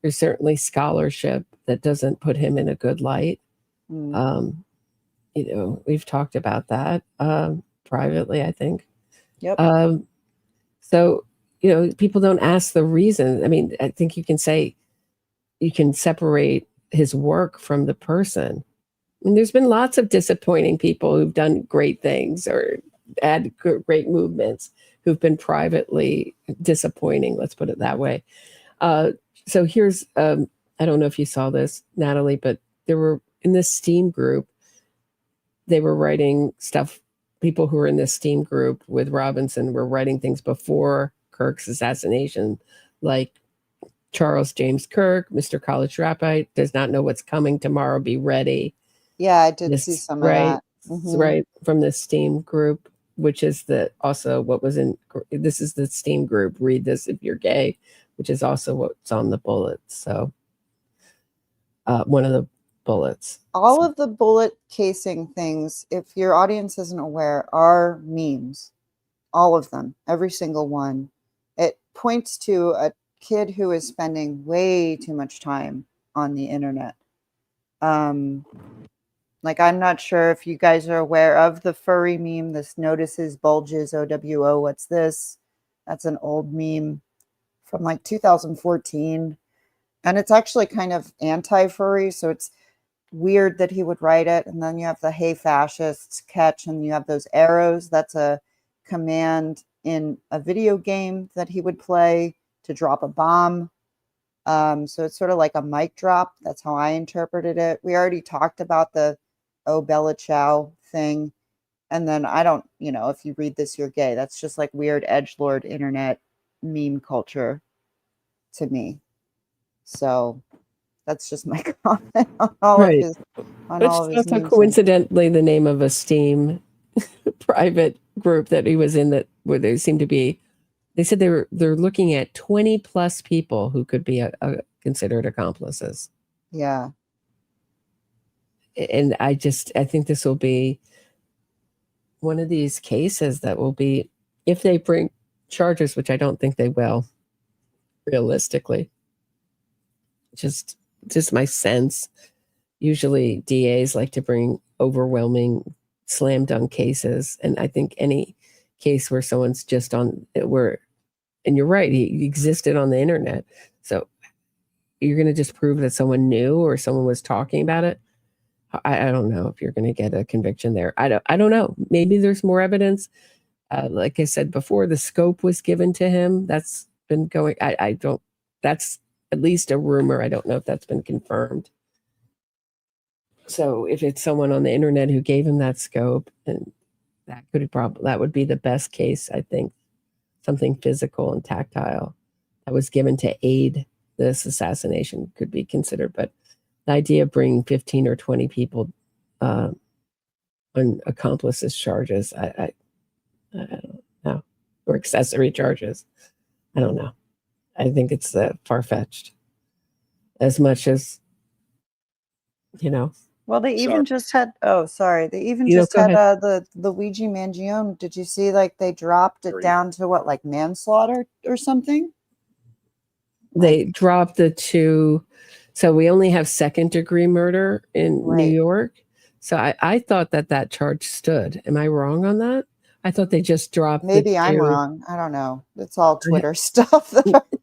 there's certainly scholarship that doesn't put him in a good light. You know, we've talked about that privately, I think. Yep. So, you know, people don't ask the reason. I mean, I think you can say you can separate his work from the person. I mean, there's been lots of disappointing people who've done great things or had great movements who've been privately disappointing. Let's put it that way. So here's, I don't know if you saw this, Natalie, but there were in this STEAM group, they were writing stuff. People who were in this STEAM group with Robinson were writing things before Kirk's assassination, like Charles James Kirk, Mr. College Dropout, does not know what's coming tomorrow, be ready. Yeah, I did see some of that. Right, from the STEAM group, which is also what was in, this is the STEAM group, read this if you're gay, which is also what's on the bullets. So one of the bullets. All of the bullet casing things, if your audience isn't aware, are memes. All of them, every single one. It points to a kid who is spending way too much time on the internet. Like, I'm not sure if you guys are aware of the furry meme, this notices bulges, OWO, what's this? That's an old meme from like 2014. And it's actually kind of anti-furry, so it's weird that he would write it. And then you have the hey fascists catch, and you have those arrows. That's a command in a video game that he would play to drop a bomb. So it's sort of like a mic drop. That's how I interpreted it. We already talked about the oh Bella Ciao thing. And then I don't, you know, if you read this, you're gay. That's just like weird edgelord internet meme culture to me. So that's just my comment on all of his That's memes. coincidentally the name of a STEAM private group that he was in, that where they seem to be, they said they're looking at 20 plus people who could be considered accomplices. Yeah. And I think this will be one of these cases that will be, if they bring charges, which I don't think they will, realistically. Just my sense. Usually DAs like to bring overwhelming slam dunk cases. And I think any case where someone's just and you're right, he existed on the internet. So you're going to just prove that someone knew or someone was talking about it. I don't know if you're going to get a conviction there. I don't know. Maybe there's more evidence. Like I said before, the scope was given to him. That's been going. That's at least a rumor. I don't know if that's been confirmed. So if it's someone on the internet who gave him that scope, and that would be the best case, I think. Something physical and tactile that was given to aid this assassination could be considered. But the idea of bringing 15 or 20 people on accomplices charges, I don't know, or accessory charges, I don't know. I think it's far-fetched. As much as, you know. Well, they even just had. Oh, sorry. They even had the Luigi Mangione. Did you see? Like they dropped it down to what, like manslaughter or something? They dropped the 2. So we only have second-degree murder in New York. So I thought that charge stood. Am I wrong on that? I thought they just dropped. Maybe I'm wrong. I don't know. It's all Twitter stuff.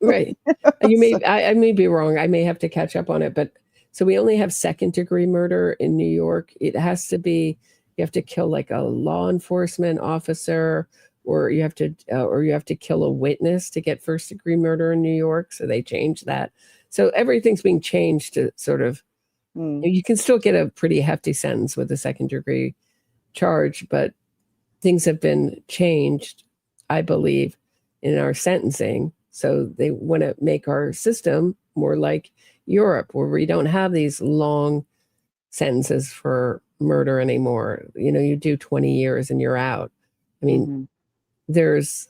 Right. I may be wrong. I may have to catch up on it. But so we only have second-degree murder in New York. It has to be, you have to kill like a law enforcement officer, or you have to kill a witness to get first-degree murder in New York. So they changed that. So everything's being changed to sort of, you can still get a pretty hefty sentence with a second-degree charge, but things have been changed, I believe, in our sentencing. So they want to make our system more like Europe, where we don't have these long sentences for murder anymore. You do 20 years and you're out. I mean, there's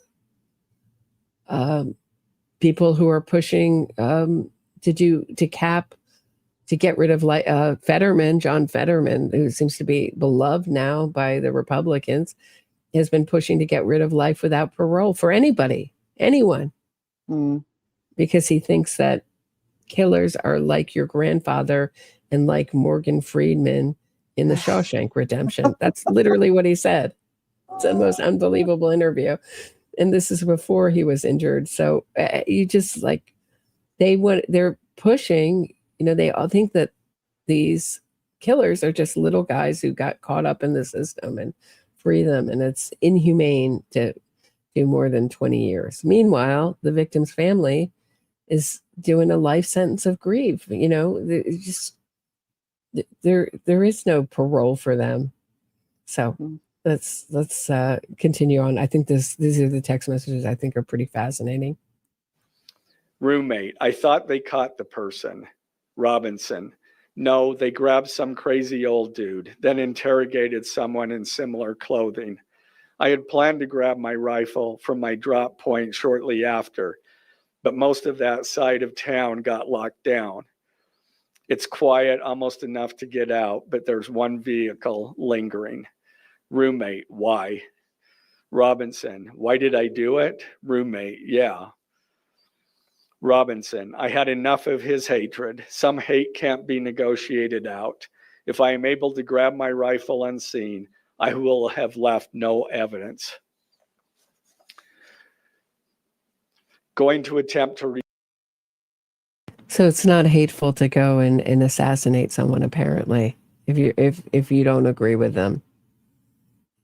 people who are pushing to get rid of Fetterman, John Fetterman, who seems to be beloved now by the Republicans, has been pushing to get rid of life without parole for anyone, because he thinks that killers are like your grandfather and like Morgan Freeman in The Shawshank Redemption. That's literally what he said. It's the most unbelievable interview. And this is before he was injured. So you just they're pushing, they all think that these killers are just little guys who got caught up in the system and free them. And it's inhumane to do more than 20 years. Meanwhile, the victim's family is doing a life sentence of grief. There is no parole for them. So let's continue on. I think these are the text messages I think are pretty fascinating. Roommate, I thought they caught the person. Robinson, no, they grabbed some crazy old dude, then interrogated someone in similar clothing. I had planned to grab my rifle from my drop point shortly after, but most of that side of town got locked down. It's quiet, almost enough to get out, but there's one vehicle lingering. Roommate, why? Robinson, why did I do it? Roommate, yeah. Robinson, I had enough of his hatred. Some hate can't be negotiated out. If I am able to grab my rifle unseen, I will have left no evidence. Going to attempt to So it's not hateful to go and assassinate someone, apparently, if you don't agree with them.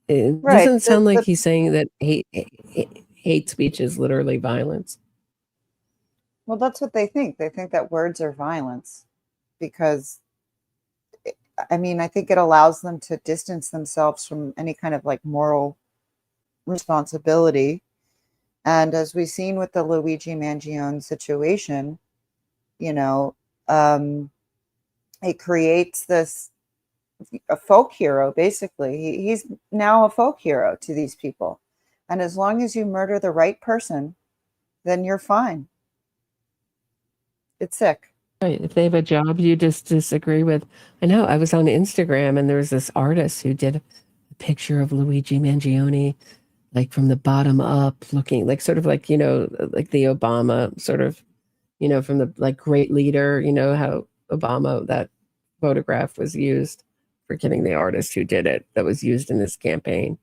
It doesn't sound like he's saying that hate speech is literally violence. Well, that's what they think. They think that words are violence because, I think it allows them to distance themselves from any kind of moral responsibility. And as we've seen with the Luigi Mangione situation, it creates a folk hero, basically. He's now a folk hero to these people. And as long as you murder the right person, then you're fine. It's sick. Right. If they have a job you just disagree with. I know I was on Instagram and there was this artist who did a picture of Luigi Mangione, from the bottom up, looking sort of like the Obama sort of, from the great leader, how Obama, that photograph was used, forgetting the artist who did it, that was used in this campaign.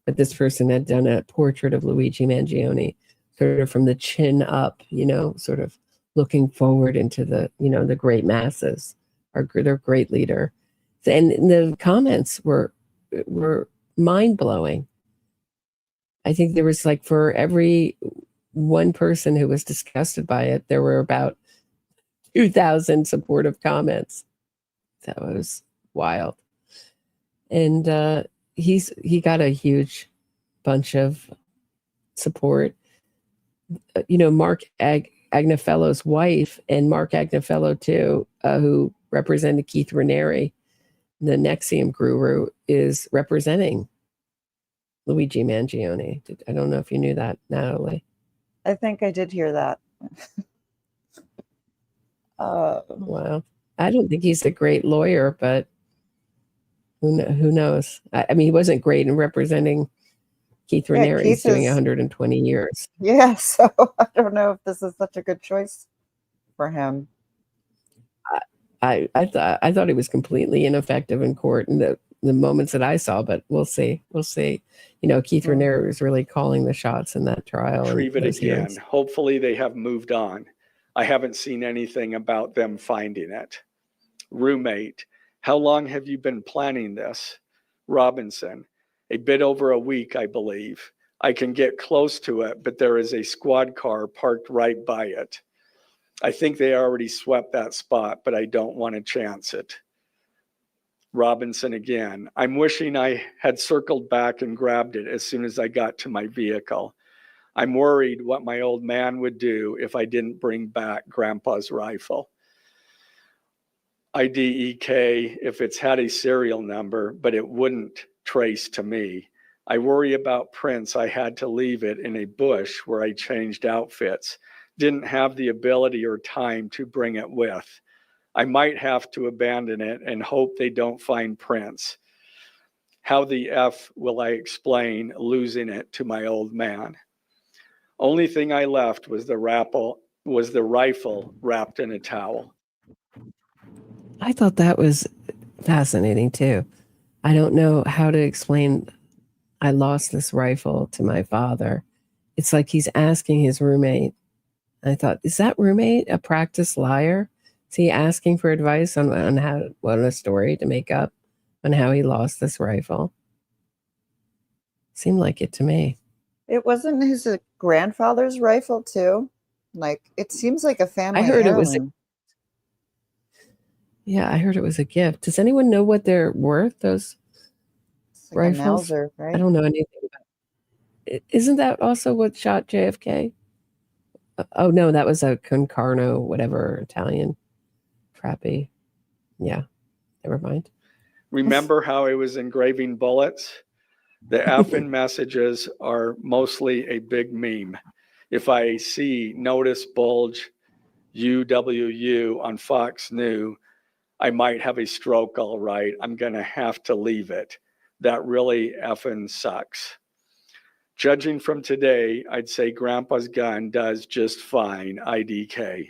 But this person had done a portrait of Luigi Mangione, sort of from the chin up, sort of looking forward into the, the great masses, their great leader. And the comments were mind blowing. I think there was for every one person who was disgusted by it, there were about 2,000 supportive comments. That was wild. And he got a huge bunch of support. Mark Agnefello's wife and Mark Agnefello too, who represented Keith Raniere, the NXIVM guru, is representing Luigi Mangione. I don't know if you knew that, Natalie. I think I did hear that. Wow. I don't think he's a great lawyer, but who knows? He wasn't great in representing Keith Raniere. He's doing 120 years. Yeah, so I don't know if this is such a good choice for him. I thought he was completely ineffective in court in the moments that I saw, but we'll see. Keith Raniere was really calling the shots in that trial. Retrieve it again. Hopefully they have moved on. I haven't seen anything about them finding it. Roommate, how long have you been planning this? Robinson, a bit over a week, I believe. I can get close to it, but there is a squad car parked right by it. I think they already swept that spot, but I don't want to chance it. Robinson again, I'm wishing I had circled back and grabbed it as soon as I got to my vehicle. I'm worried what my old man would do if I didn't bring back Grandpa's rifle. IDEK if it's had a serial number, but it wouldn't trace to me. I worry about prints. I had to leave it in a bush where I changed outfits. Didn't have the ability or time to bring it with. I might have to abandon it and hope they don't find prints. How the F will I explain losing it to my old man? Only thing I left was the rifle wrapped in a towel. I thought that was fascinating too. I don't know how to explain I lost this rifle to my father. It's like he's asking his roommate. I thought, is that roommate a practiced liar? Is he asking for advice on what a story to make up on how he lost this rifle? Seemed like it to me. It wasn't his grandfather's rifle too. Like, it seems like a family I heard heirloom. it was. Yeah, I heard it was a gift. Does anyone know what they're worth? Those It's like a rifles? Mauser, right? I don't know anything about it. Isn't that also what shot JFK? Oh no, that was a Concarno, whatever, Italian crappy. Yeah, never mind. Remember how I was engraving bullets? The F in messages are mostly a big meme. If I see notice bulge UWU on Fox News, I might have a stroke, all right. I'm going to have to leave it. That really effing sucks. Judging from today, I'd say Grandpa's gun does just fine, IDK.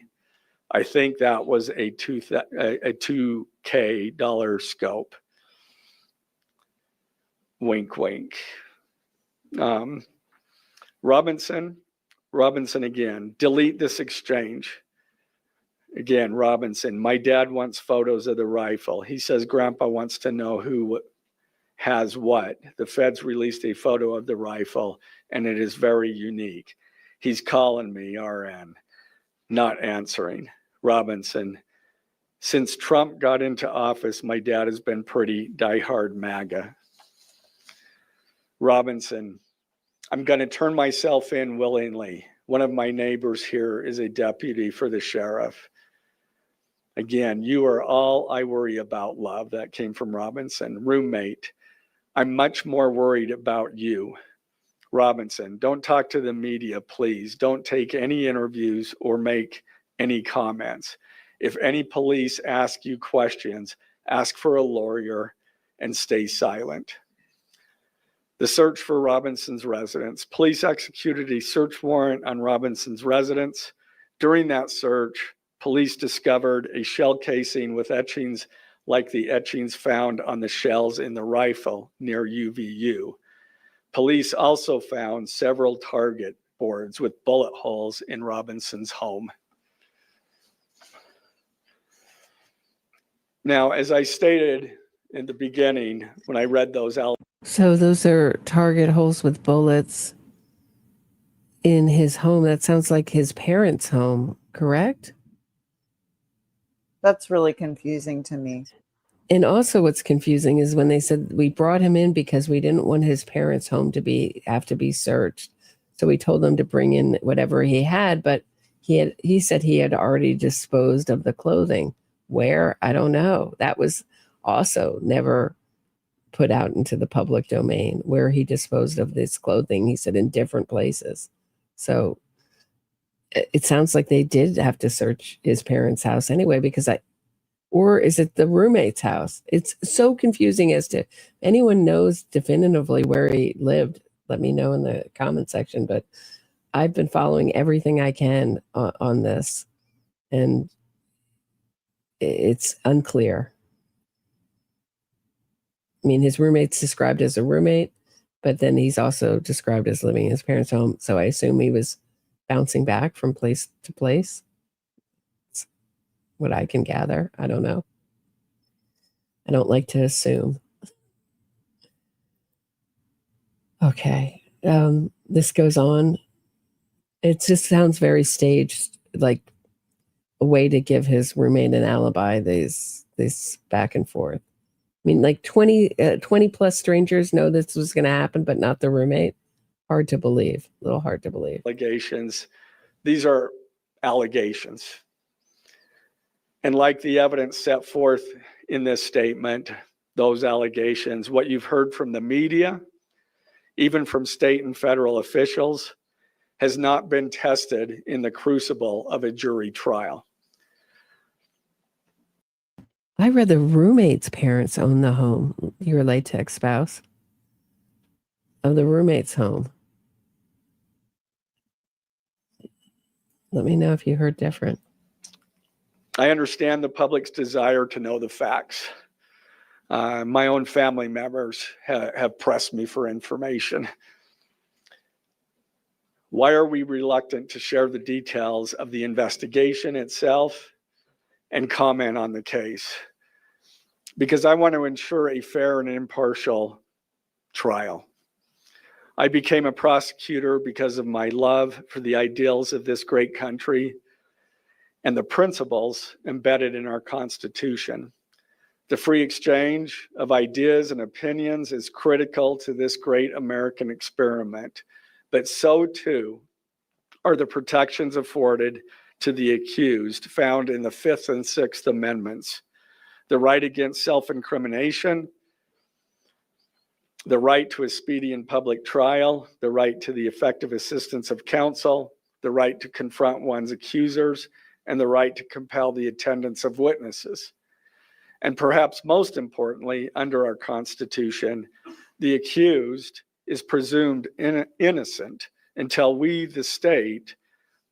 I think that was a $2K dollar scope. Wink, wink. Robinson again, delete this exchange. Again, Robinson, my dad wants photos of the rifle. He says Grandpa wants to know who has what. The feds released a photo of the rifle, and it is very unique. He's calling me, RN, not answering. Robinson, since Trump got into office, my dad has been pretty diehard MAGA. Robinson, I'm going to turn myself in willingly. One of my neighbors here is a deputy for the sheriff. Again, you are all I worry about, love. That came from Robinson. Roommate, I'm much more worried about you. Robinson, don't talk to the media, please. Don't take any interviews or make any comments. If any police ask you questions, ask for a lawyer and stay silent. The search for Robinson's residence. Police executed a search warrant on Robinson's residence. During that search, police discovered a shell casing with etchings like the etchings found on the shells in the rifle near UVU. Police also found several target boards with bullet holes in Robinson's home. Now, as I stated in the beginning, when I read those out. So those are target holes with bullets in his home. That sounds like his parents' home, correct? That's really confusing to me. And also what's confusing is when they said we brought him in because we didn't want his parents' home to have to be searched. So we told them to bring in whatever he had, but he said he had already disposed of the clothing. Where? I don't know. That was also never put out into the public domain where he disposed of this clothing. He said in different places. So it sounds like they did have to search his parents' house anyway, or is it the roommate's house? It's so confusing as to anyone knows definitively where he lived. Let me know in the comment section, but I've been following everything I can on this and it's unclear. I mean, his roommate's described as a roommate, but then he's also described as living in his parents' home. So I assume he was bouncing back from place to place. That's what I can gather. I don't know. I don't like to assume. Okay. This goes on. It just sounds very staged, like a way to give his roommate an alibi, this back and forth. I mean, like 20 plus strangers know this was going to happen, but not the roommate. Hard to believe. A little hard to believe. Allegations. These are allegations. And like the evidence set forth in this statement, those allegations, what you've heard from the media, even from state and federal officials, has not been tested in the crucible of a jury trial. I read the roommate's parents own the home, your latex spouse, of the roommate's home. Let me know if you heard different. I understand the public's desire to know the facts. My own family members have pressed me for information. Why are we reluctant to share the details of the investigation itself and comment on the case? Because I want to ensure a fair and impartial trial. I became a prosecutor because of my love for the ideals of this great country and the principles embedded in our Constitution. The free exchange of ideas and opinions is critical to this great American experiment, but so too are the protections afforded to the accused found in the Fifth and Sixth Amendments: the right against self-incrimination, the right to a speedy and public trial, the right to the effective assistance of counsel, the right to confront one's accusers, and the right to compel the attendance of witnesses. And perhaps most importantly, under our Constitution, the accused is presumed innocent until we, the state,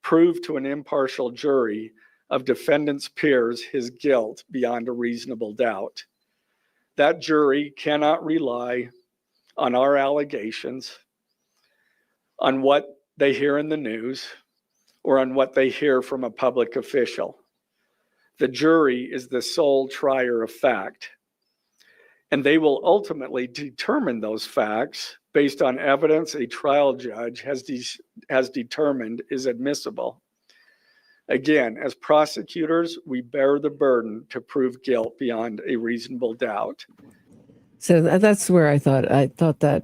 prove to an impartial jury of defendant's peers his guilt beyond a reasonable doubt. That jury cannot rely on our allegations, on what they hear in the news, or on what they hear from a public official. The jury is the sole trier of fact, and they will ultimately determine those facts based on evidence a trial judge has determined is admissible. Again, as prosecutors, we bear the burden to prove guilt beyond a reasonable doubt. So that's where I thought that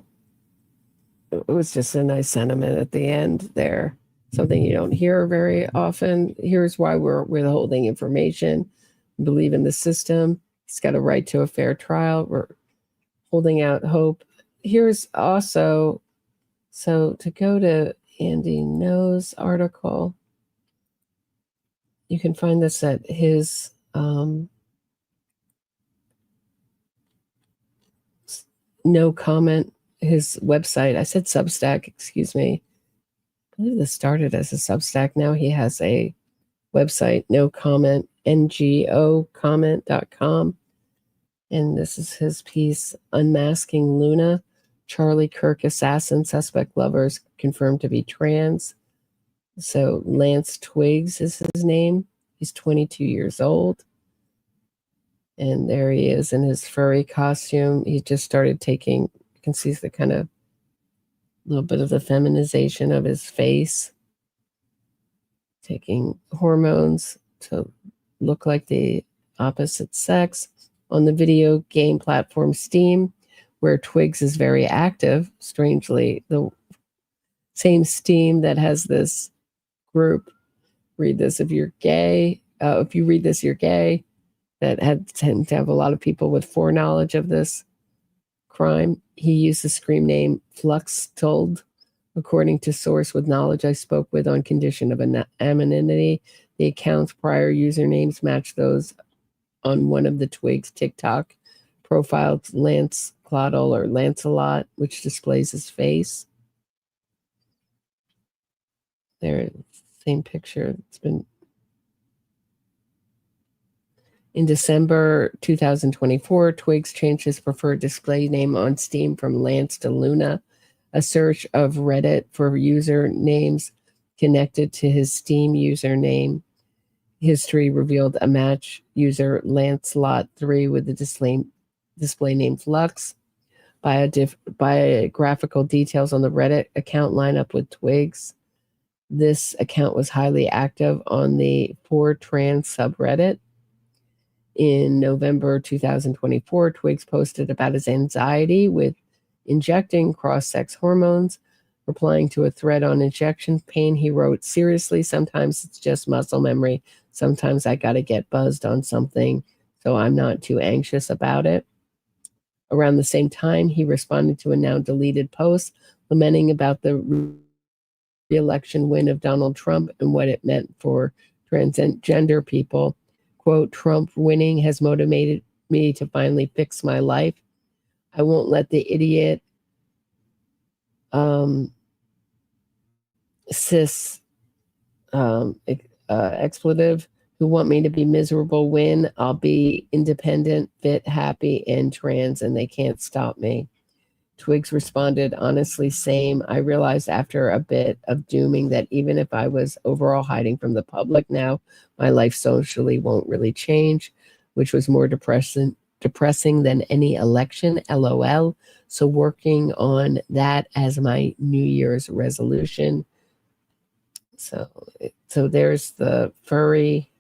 it was just a nice sentiment at the end there. Something you don't hear very often. Here's why we're withholding information. We believe in the system. He's got a right to a fair trial. We're holding out hope. Here's also, so to go to Andy No's article, you can find this at his no comment, his website. I said Substack, excuse me. I believe this started as a Substack. Now he has a website, no comment, ngocomment.com. And this is his piece, Unmasking Luna, Charlie Kirk assassin, suspect lovers confirmed to be trans. So Lance Twiggs is his name. He's 22 years old. And there he is in his furry costume. He just started taking, you can see the kind of little bit of the feminization of his face, taking hormones to look like the opposite sex. On the video game platform Steam, where Twiggs is very active, strangely, the same Steam that has this group, read this if you're gay, if you read this, you're gay, that tend to have a lot of people with foreknowledge of this crime. He used the screen name Fluxtold, according to source with knowledge I spoke with on condition of anonymity. The account's prior usernames match those on one of the Twiggs TikTok profiles, Lance Clottle or Lancelot, which displays his face. There, same picture. It's been in December 2024, Twiggs changed his preferred display name on Steam from Lance to Luna. A search of Reddit for usernames connected to his Steam username history revealed a match user Lancelot3 with the display name Flux. Biographical details on the Reddit account line up with Twiggs. This account was highly active on the 4trans subreddit. In November 2024, Twiggs posted about his anxiety with injecting cross-sex hormones. Replying to a thread on injection pain, he wrote, "Seriously, sometimes it's just muscle memory. Sometimes I got to get buzzed on something, so I'm not too anxious about it." Around the same time, he responded to a now deleted post lamenting about the re-election win of Donald Trump and what it meant for transgender people. Quote, "Trump winning has motivated me to finally fix my life. I won't let the idiot cis expletive who want me to be miserable win. I'll be independent, fit, happy, and trans, and they can't stop me." Twigs responded, "Honestly, same. I realized after a bit of dooming that even if I was overall hiding from the public now, my life socially won't really change, which was more depressing than any election, LOL. So working on that as my New Year's resolution." So there's the furry.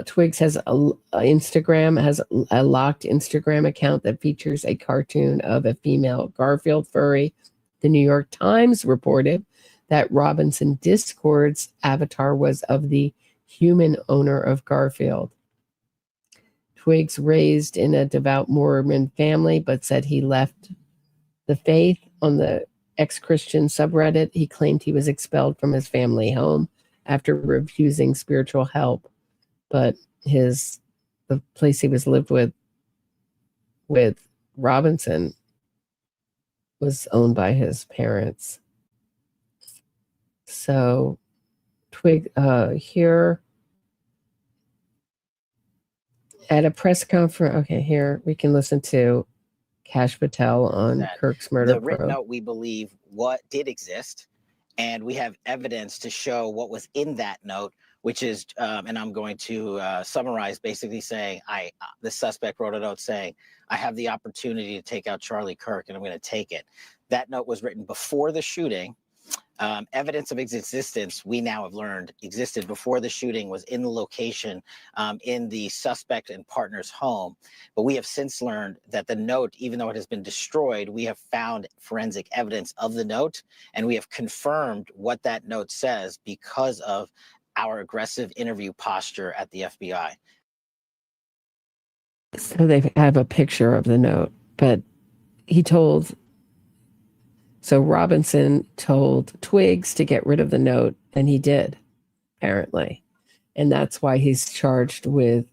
Twigs has Instagram has a locked Instagram account that features a cartoon of a female Garfield furry. The New York Times reported that Robinson Discord's avatar was of the human owner of Garfield. Twigs raised in a devout Mormon family, but said he left the faith. On the ex-Christian subreddit, he claimed he was expelled from his family home after refusing spiritual help. But the place he was lived with Robinson was owned by his parents. So Twig here at a press conference. Okay, here we can listen to Kash Patel on Kirk's murder The written probe. note, we believe what did exist, and we have evidence to show what was in that note, which is, and I'm going to summarize, basically saying, the suspect wrote a note saying, "I have the opportunity to take out Charlie Kirk, and I'm going to take it." That note was written before the shooting. Evidence of its existence, we now have learned, existed before the shooting, was in the location in the suspect and partner's home. But we have since learned that the note, even though it has been destroyed, we have found forensic evidence of the note, and we have confirmed what that note says because of our aggressive interview posture at the FBI. So they have a picture of the note, but so Robinson told Twigs to get rid of the note, and he did, apparently. And that's why he's charged with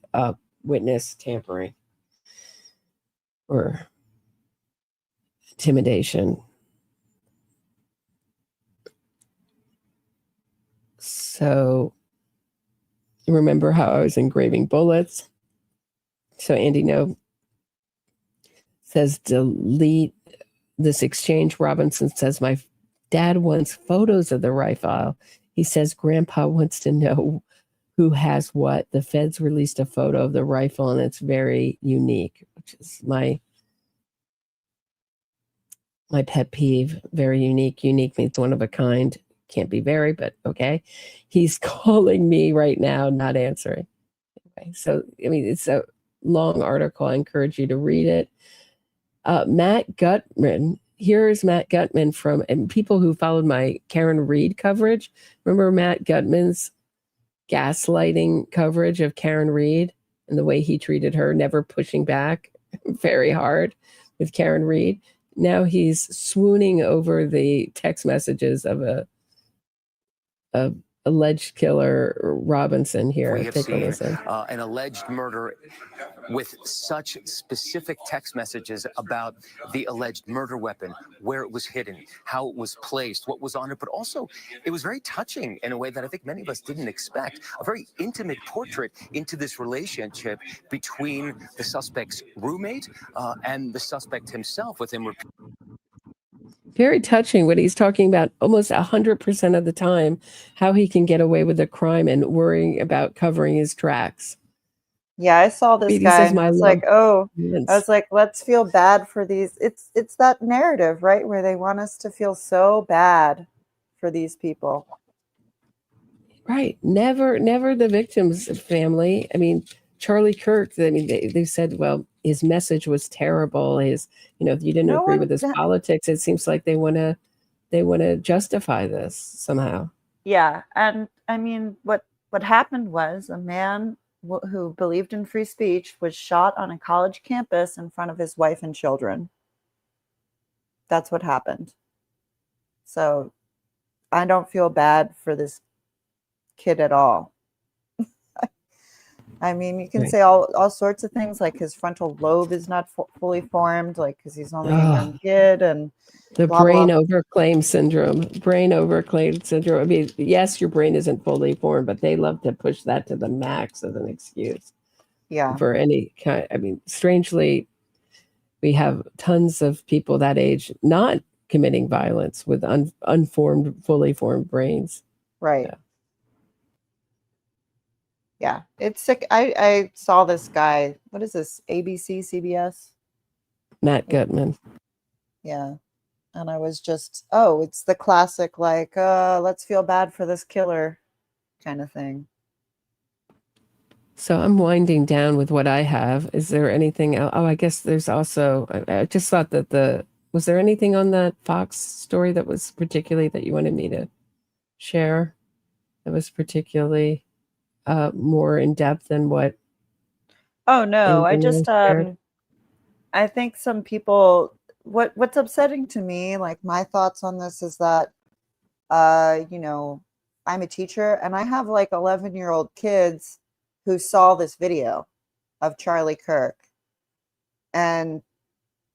witness tampering or intimidation. So remember how I was engraving bullets? So Andy No says delete this exchange. Robinson says, "My dad wants photos of the rifle. He says Grandpa wants to know who has what. The feds released a photo of the rifle, and it's very unique," which is my pet peeve. Very unique. Unique means one of a kind. Can't be very, but okay. He's calling me right now, not answering. Okay, so I mean, it's a long article. I encourage you to read it. Matt Gutman. Here's Matt Gutman from, and people who followed my Karen Reed coverage. Remember Matt Gutman's gaslighting coverage of Karen Reed and the way he treated her, never pushing back very hard with Karen Reed. Now he's swooning over the text messages of a alleged killer Robinson here. We have Take a seen listen. An alleged murder with such specific text messages about the alleged murder weapon, where it was hidden, how it was placed, what was on it, but also it was very touching in a way that I think many of us didn't expect. A very intimate portrait into this relationship between the suspect's roommate and the suspect himself, with him Very touching what he's talking about almost 100% of the time, how he can get away with a crime and worrying about covering his tracks. Yeah, I saw this He guy says, and "My I was love like, oh, wins." I was like, let's feel bad for these. It's that narrative, right? Where they want us to feel so bad for these people. Right. Never the victim's family. I mean, Charlie Kirk, I mean, they said, well, his message was terrible. His, if you didn't No agree one- with his politics, it seems like they want to justify this somehow. Yeah, and I mean, what happened was a man who believed in free speech was shot on a college campus in front of his wife and children. That's what happened. So I don't feel bad for this kid at all. I mean, you can Right. say all sorts of things, like his frontal lobe is not fully formed, like because he's only a young kid, and The blah, brain blah. overclaim syndrome. Brain overclaim syndrome. I mean, yes, your brain isn't fully formed, but they love to push that to the max as an excuse Yeah. for any kind. I mean, strangely, we have tons of people that age not committing violence with unformed, fully formed brains. Right. Yeah. Yeah, it's sick. I saw this guy. What is this? ABC, CBS? Matt Gutman. Yeah. And I was just, oh, it's the classic, like, let's feel bad for this killer kind of thing. So I'm winding down with what I have. Is there anything else? Oh, I guess there's also, I just thought that was there anything on that Fox story that was particularly that you wanted me to share that was particularly more in depth than what? Oh, no, I anything just, else shared? I think some people, what's upsetting to me, like my thoughts on this is that, I'm a teacher and I have like 11-year-old kids who saw this video of Charlie Kirk. And,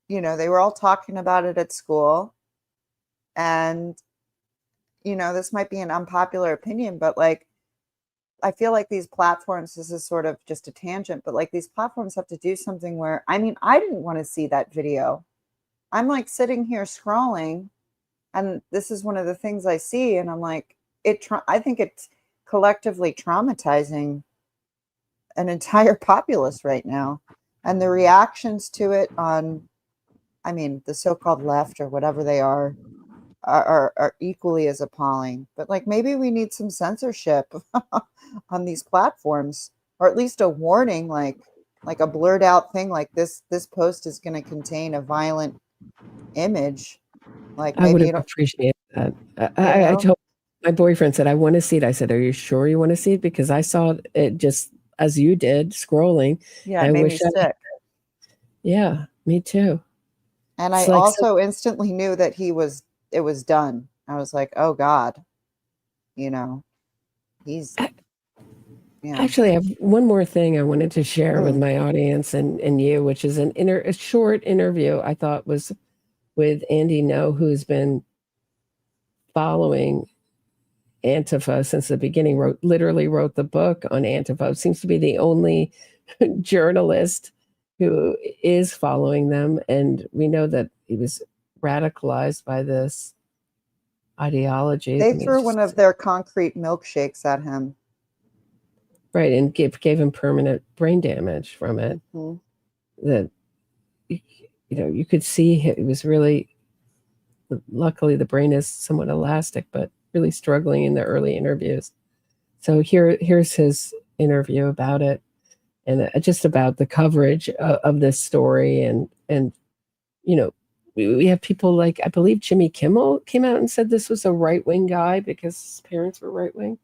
they were all talking about it at school. And, this might be an unpopular opinion, but like, I feel like these platforms, this is sort of just a tangent, but like these platforms have to do something where, I mean, I didn't want to see that video. I'm like sitting here scrolling, and this is one of the things I see, and I'm like, I think it's collectively traumatizing an entire populace right now. And the reactions to it on, I mean, the so-called left or whatever they are equally as appalling. But like maybe we need some censorship on these platforms, or at least a warning, like a blurred out thing, like this post is going to contain a violent image. Like I would maybe have appreciated that. you I know, told my boyfriend, said, I want to see it. I said, are you sure you want to see it? Because I saw it just as you did scrolling. yeah, it I made me wish sick. Yeah, me too. And It's I like also instantly knew that it was done. I was like, oh God, he's, yeah. Actually, I have one more thing I wanted to share with Mm. my audience and you, which is a short interview I thought was with Andy No, who's been following Antifa since the beginning, literally wrote the book on Antifa. Seems to be the only journalist who is following them. And we know that he was radicalized by this ideology. They threw one of their concrete milkshakes at him. Right, and gave him permanent brain damage from it. Mm-hmm. That, you could see it was really, luckily the brain is somewhat elastic, but really struggling in the early interviews. So here's his interview about it, and just about the coverage of this story. And we have people like, I believe Jimmy Kimmel came out and said this was a right-wing guy because his parents were right-wing.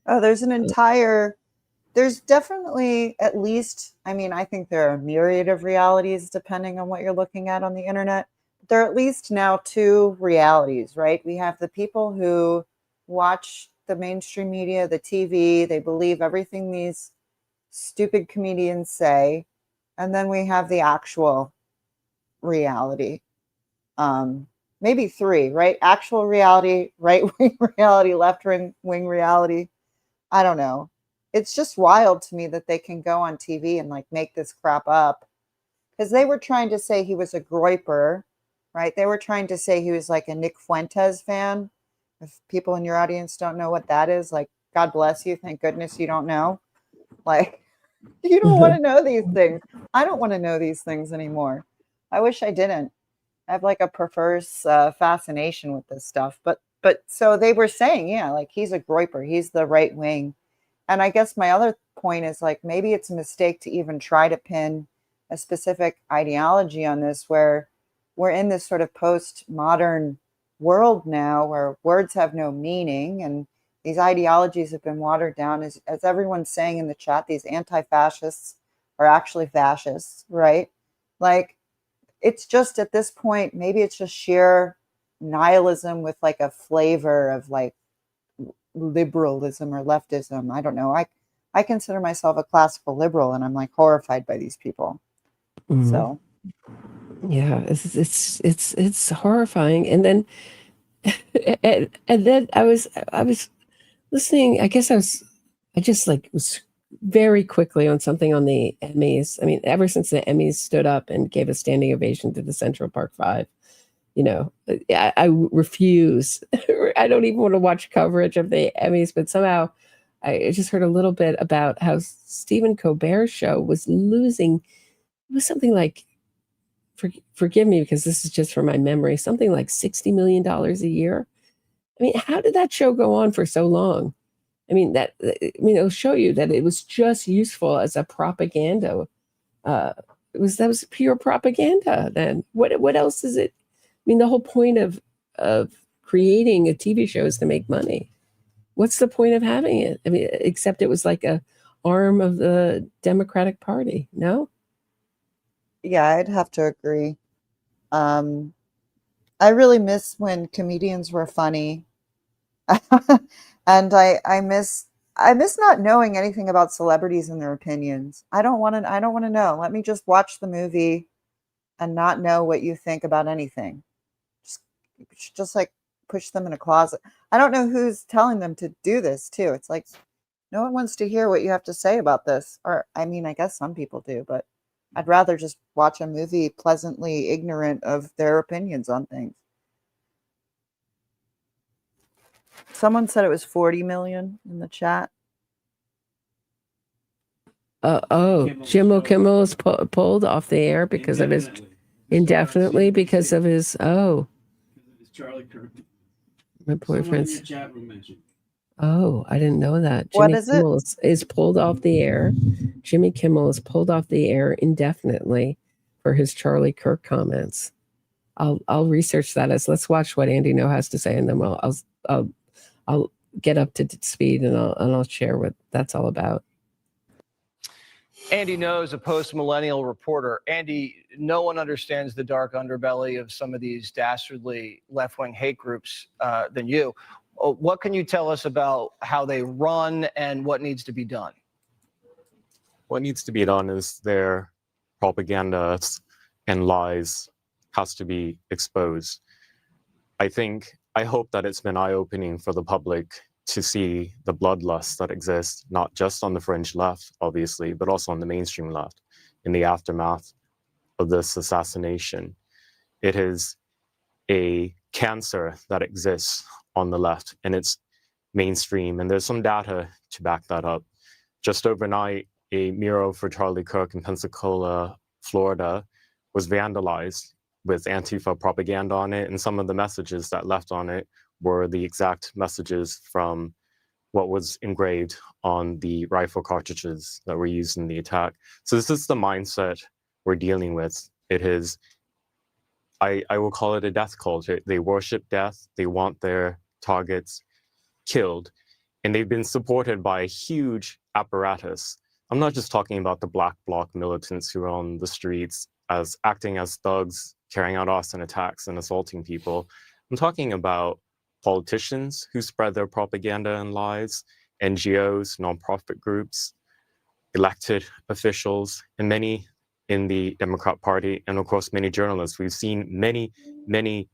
Oh, there's definitely at least, I mean, I think there are a myriad of realities depending on what you're looking at on the internet. There are at least now two realities, right? We have the people who watch the mainstream media, the TV, they believe everything these stupid comedians say. And then we have the actual reality. Maybe three, right? Actual reality, right-wing reality, left-wing reality. I don't know. It's just wild to me that they can go on TV and like make this crap up, because they were trying to say he was a groyper, right? They were trying to say he was like a Nick Fuentes fan. If people in your audience don't know what that is, like, God bless you. Thank goodness you don't know. Like, you don't want to know these things. I don't want to know these things anymore. I wish I didn't. I have like a perverse fascination with this stuff. But so they were saying, yeah, like he's a groyper. He's the right wing. And I guess my other point is like maybe it's a mistake to even try to pin a specific ideology on this, where we're in this sort of postmodern world now where words have no meaning and these ideologies have been watered down. As everyone's saying in the chat, these anti-fascists are actually fascists, right? Like, it's just at this point, maybe it's just sheer nihilism with like a flavor of like liberalism or leftism. I don't know. I consider myself a classical liberal, and I'm like horrified by these people. Mhm. So Yeah, it's horrifying. And then and then I was listening. I guess I just like was very quickly on something on the Emmys. I mean, ever since the Emmys stood up and gave a standing ovation to the Central Park Five, you know, I refuse. I don't even want to watch coverage of the Emmys, but somehow I just heard a little bit about how Stephen Colbert's show was losing. It was something like, forgive me because this is just from my memory, something like $60 million a year. I mean, how did that show go on for so long? I mean, it'll show you that it was just useful as a propaganda. That was pure propaganda. Then what else is it? I mean, the whole point of creating a TV show is to make money. What's the point of having it? I mean, except it was like a arm of the Democratic Party. No. yeah, I'd have to agree. I really miss when comedians were funny. And I miss not knowing anything about celebrities and their opinions. I don't want to know. Let me just watch the movie and not know what you think about anything. Just like push them in a closet. I don't know who's telling them to do this too. It's like no one wants to hear what you have to say about this. Or I mean, I guess some people do, but I'd rather just watch a movie pleasantly ignorant of their opinions on things. Someone said it was 40 million in the chat. Jimmy Kimmel is pulled off the air because of his indefinitely because of his Charlie Kirk. my boyfriend's Someone in the chat room mentioned. Oh, I didn't know that. What Jimmy is it? Kimmel is pulled off the air. Jimmy Kimmel is pulled off the air indefinitely for his Charlie Kirk comments. I'll research that. Let's watch what Andy Ngo has to say, and then I'll get up to speed and I'll share what that's all about. Andy Ngo is a post-millennial reporter. Andy, no one understands the dark underbelly of some of these dastardly left-wing hate groups than you. What can you tell us about how they run and what needs to be done? What needs to be done is their propaganda and lies has to be exposed. I hope that it's been eye-opening for the public to see the bloodlust that exists, not just on the fringe left, obviously, but also on the mainstream left in the aftermath of this assassination. It is a cancer that exists on the left, and it's mainstream, and there's some data to back that up. Just overnight, a mural for Charlie Kirk in Pensacola, Florida, was vandalized with Antifa propaganda on it, and some of the messages that left on it were the exact messages from what was engraved on the rifle cartridges that were used in the attack. So this is the mindset we're dealing with. It is, I will call it a death culture. They worship death. They want their targets killed. And they've been supported by a huge apparatus. I'm not just talking about the Black Bloc militants who are on the streets acting as thugs, carrying out arson attacks and assaulting people. I'm talking about politicians who spread their propaganda and lies, NGOs, nonprofit groups, elected officials, and many in the Democrat Party, and of course, many journalists. We've seen many, many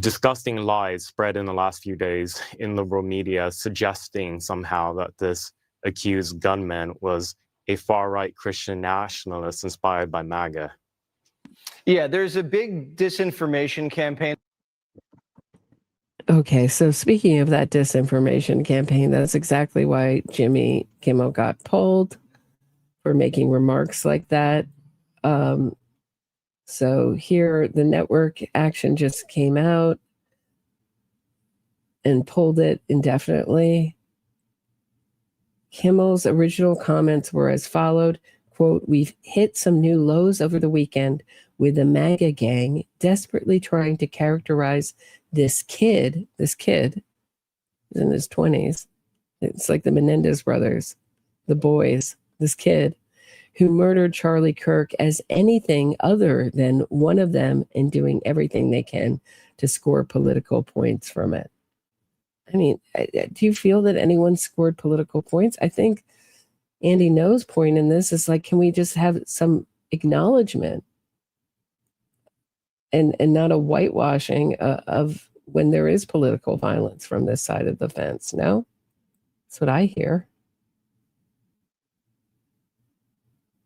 disgusting lies spread in the last few days in liberal media, suggesting somehow that this accused gunman was a far-right Christian nationalist inspired by MAGA. Yeah, there's a big disinformation campaign. Okay, so speaking of that disinformation campaign, that's exactly why Jimmy Kimmel got pulled for making remarks like that. So here, the network action just came out and pulled it indefinitely. Kimmel's original comments were as followed, quote, "We've hit some new lows over the weekend with the MAGA gang desperately trying to characterize this kid is in his 20s. It's like the Menendez brothers, the boys, this kid who murdered Charlie Kirk as anything other than one of them and doing everything they can to score political points from it." I mean, do you feel that anyone scored political points? I think Andy No's point in this is like, can we just have some acknowledgement and not a whitewashing of when there is political violence from this side of the fence? No? That's what I hear.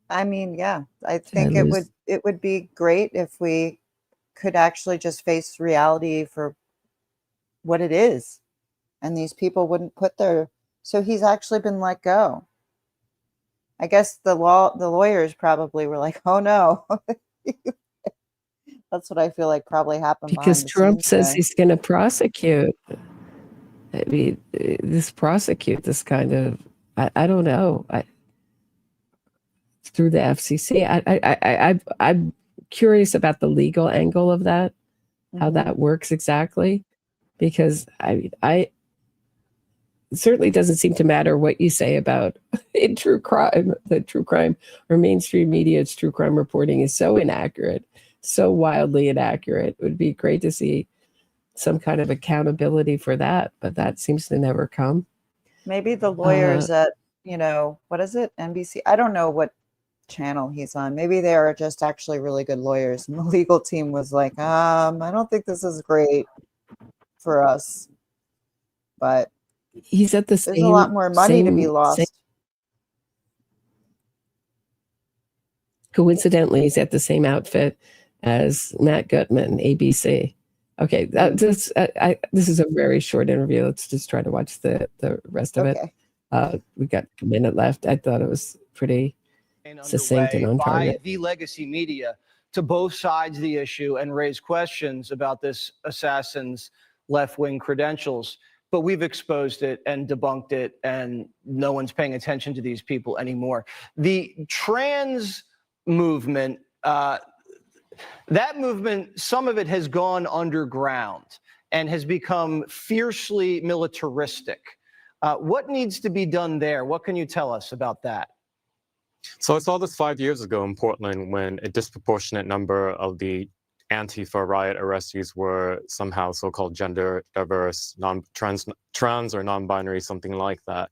I mean, yeah, I think it would be great if we could actually just face reality for what it is, and these people wouldn't put their. So he's actually been let go. I guess the lawyers probably were like, "Oh no." That's what I feel like probably happened Because behind the Trump scenes says there. he's going to prosecute. I mean, this kind of, I don't know. Through the FCC. I'm curious about the legal angle of that, how that works exactly, because it certainly doesn't seem to matter what you say about in true crime. The true crime or mainstream media's true crime reporting is so inaccurate, so wildly inaccurate. It would be great to see some kind of accountability for that, but that seems to never come. Maybe the lawyers at, what is it? NBC? I don't know what channel he's on. Maybe they are just actually really good lawyers. And the legal team was like, I don't think this is great for us. But he's at the there's a lot more money to be lost. Coincidentally, he's at the same outfit as Matt Gutman, ABC. Okay, this is a very short interview. Let's just try to watch the rest of it. We got a minute left. I thought it was pretty succinct and on target. By the legacy media to both sides of the issue and raise questions about this assassin's left-wing credentials. But we've exposed it and debunked it, and no one's paying attention to these people anymore. The trans movement, that movement, some of it has gone underground and has become fiercely militaristic. What needs to be done there? What can you tell us about that? So I saw this 5 years ago in Portland when a disproportionate number of the Antifa riot arrestees were somehow so-called gender diverse, trans or non-binary, something like that.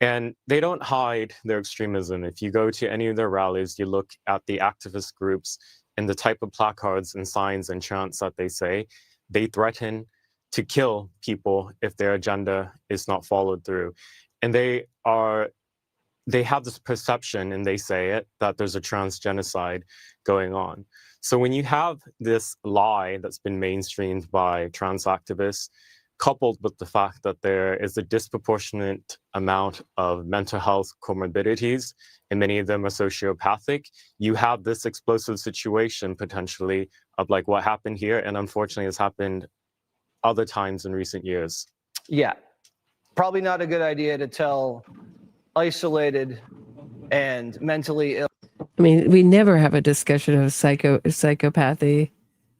And they don't hide their extremism. If you go to any of their rallies, you look at the activist groups and the type of placards and signs and chants that they say, they threaten to kill people if their agenda is not followed through. And they have this perception, and they say it, that there's a trans genocide going on. So when you have this lie that's been mainstreamed by trans activists, coupled with the fact that there is a disproportionate amount of mental health comorbidities, and many of them are sociopathic, you have this explosive situation potentially of like what happened here, and unfortunately has happened other times in recent years. Yeah, probably not a good idea to tell isolated and mentally ill. I mean, we never have a discussion of psychopathy.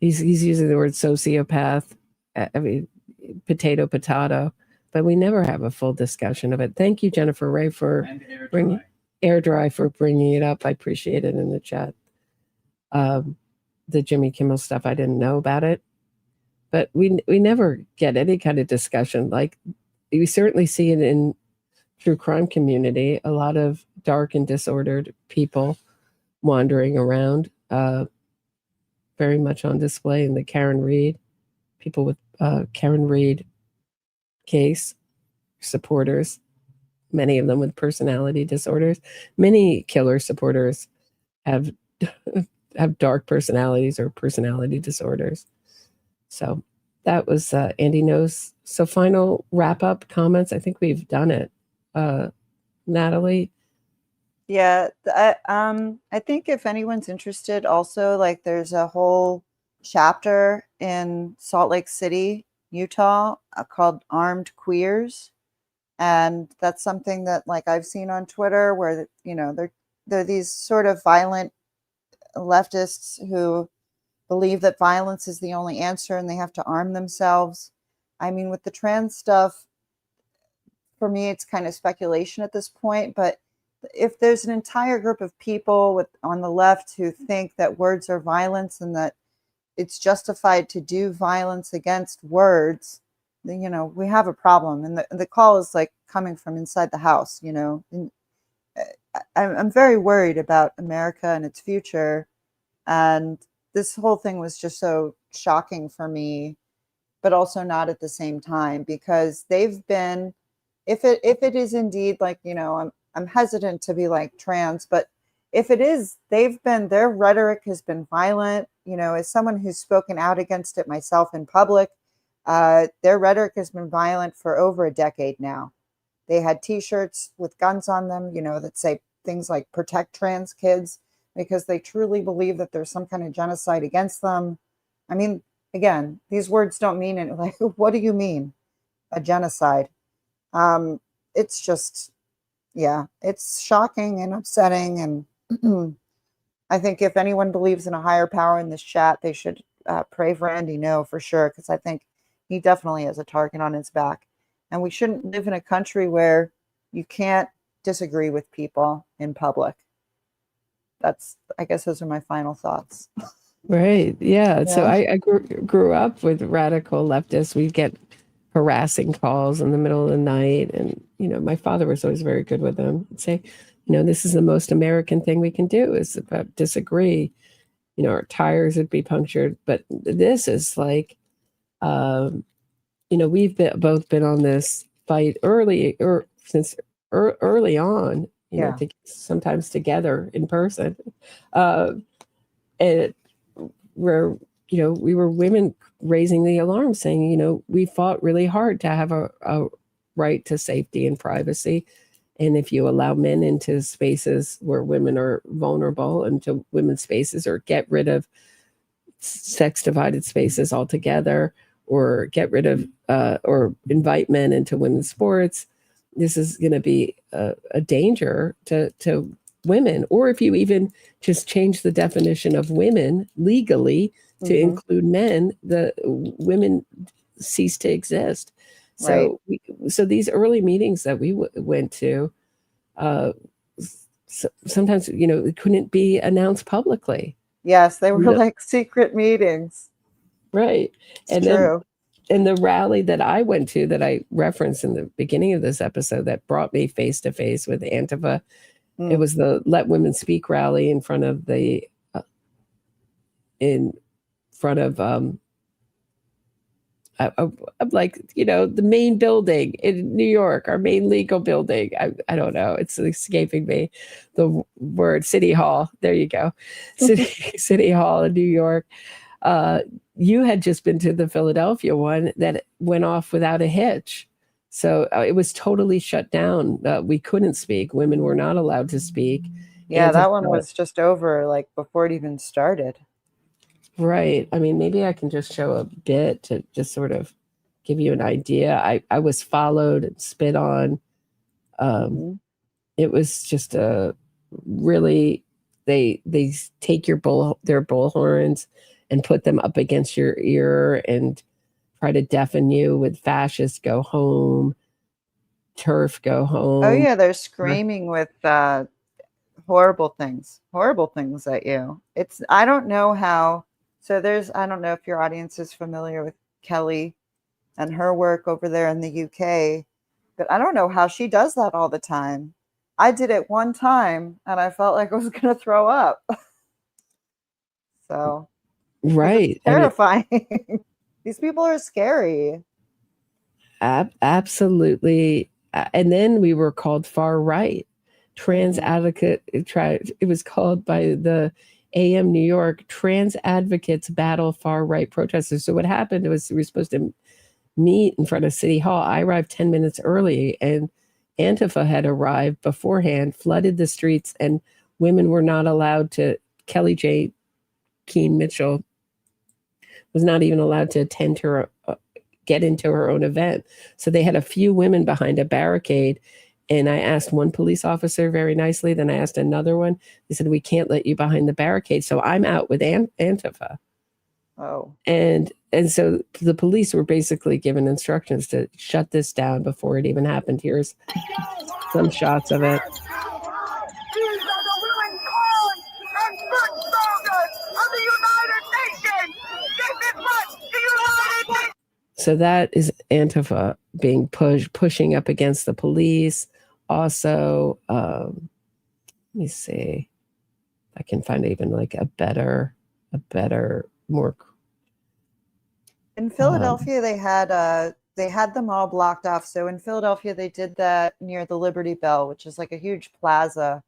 He's using the word sociopath. I mean, potato, but we never have a full discussion of it. Thank you, Jennifer Ray, for bringing Air Dry for bringing it up. I appreciate it in the chat. The Jimmy Kimmel stuff, I didn't know about it, but we never get any kind of discussion. Like, we certainly see it in true crime community, a lot of dark and disordered people wandering around, very much on display in the Karen Reed, people with Karen Reed case, supporters, many of them with personality disorders. Many killer supporters have dark personalities or personality disorders. So that was Andy Knows. So final wrap-up comments. I think we've done it. Natalie? Yeah, I think if anyone's interested, also, like, there's a whole chapter in Salt Lake City, Utah, called Armed Queers, and that's something that, like, I've seen on Twitter where they're they're these sort of violent leftists who believe that violence is the only answer and they have to arm themselves. I mean, with the trans stuff, for me, it's kind of speculation at this point, but if there's an entire group of people on the left who think that words are violence and that it's justified to do violence against words, then, we have a problem. And the call is like coming from inside the house, And I'm very worried about America and its future. And this whole thing was just so shocking for me, but also not at the same time, because they've been, if it is indeed like, I'm hesitant to be like trans, but if it is, their rhetoric has been violent. As someone who's spoken out against it myself in public, their rhetoric has been violent for over a decade now. They had T-shirts with guns on them, that say things like "protect trans kids," because they truly believe that there's some kind of genocide against them. I mean, again, these words don't mean it. Like, what do you mean, a genocide? It's just, yeah, it's shocking and upsetting. And I think if anyone believes in a higher power in this chat, they should pray for Andy No, for sure, because I think he definitely has a target on his back. And we shouldn't live in a country where you can't disagree with people in public. I guess those are my final thoughts. Right. Yeah. So I grew up with radical leftists. We'd get harassing calls in the middle of the night. And, my father was always very good with them. He'd say, this is the most American thing we can do is about disagree. Our tires would be punctured. But this is like, we've both been on this fight early on, sometimes together in person. And where, we were women raising the alarm saying, we fought really hard to have a right to safety and privacy. And if you allow men into spaces where women are vulnerable, into women's spaces, or get rid of sex divided spaces altogether, or get rid of or invite men into women's sports, this is going to be a danger to women. Or if you even just change the definition of women legally to include men, the women cease to exist. So, so these early meetings that we went to, sometimes, it couldn't be announced publicly. Yes, they were like secret meetings. Right. It's true. And the rally that I went to, that I referenced in the beginning of this episode, that brought me face to face with Antifa, it was the Let Women Speak rally in front of the like, the main building in New York, our main legal building. I don't know. It's escaping me. The word City Hall. There you go. City Hall in New York. You had just been to the Philadelphia one that went off without a hitch. So it was totally shut down. We couldn't speak. Women were not allowed to speak. Yeah, that one was just over like before it even started. Right. I mean, maybe I can just show a bit to just sort of give you an idea. I was followed and spit on. It was just a really, they take their bullhorns and put them up against your ear and try to deafen you with "fascist go home," "turf go home." Oh yeah, they're screaming with horrible things at you. I don't know how. So I don't know if your audience is familiar with Kelly and her work over there in the UK, but I don't know how she does that all the time. I did it one time and I felt like I was going to throw up. So, right. Terrifying. These people are scary. Absolutely. And then we were called far right. Trans advocate. It was called by the AM New York, "Trans Advocates Battle Far Right Protesters." So what happened was we were supposed to meet in front of City Hall. I arrived 10 minutes early, and Antifa had arrived beforehand, flooded the streets, and women were not allowed to. Kelly J. Keene Mitchell was not even allowed to attend her, get into her own event. So they had a few women behind a barricade, And I asked one police officer very nicely, then I asked another one. They said, we can't let you behind the barricade. So I'm out with Antifa. Oh. And so the police were basically given instructions to shut this down before it even happened. Here's some shots of it. These are the willing cause and good soldiers of the United Nations. This is what the United Nations. So that is Antifa being pushing up against the police. Also, let me see if I can find even like a better, more. In Philadelphia, they had them all blocked off. So in Philadelphia, they did that near the Liberty Bell, which is like a huge plaza.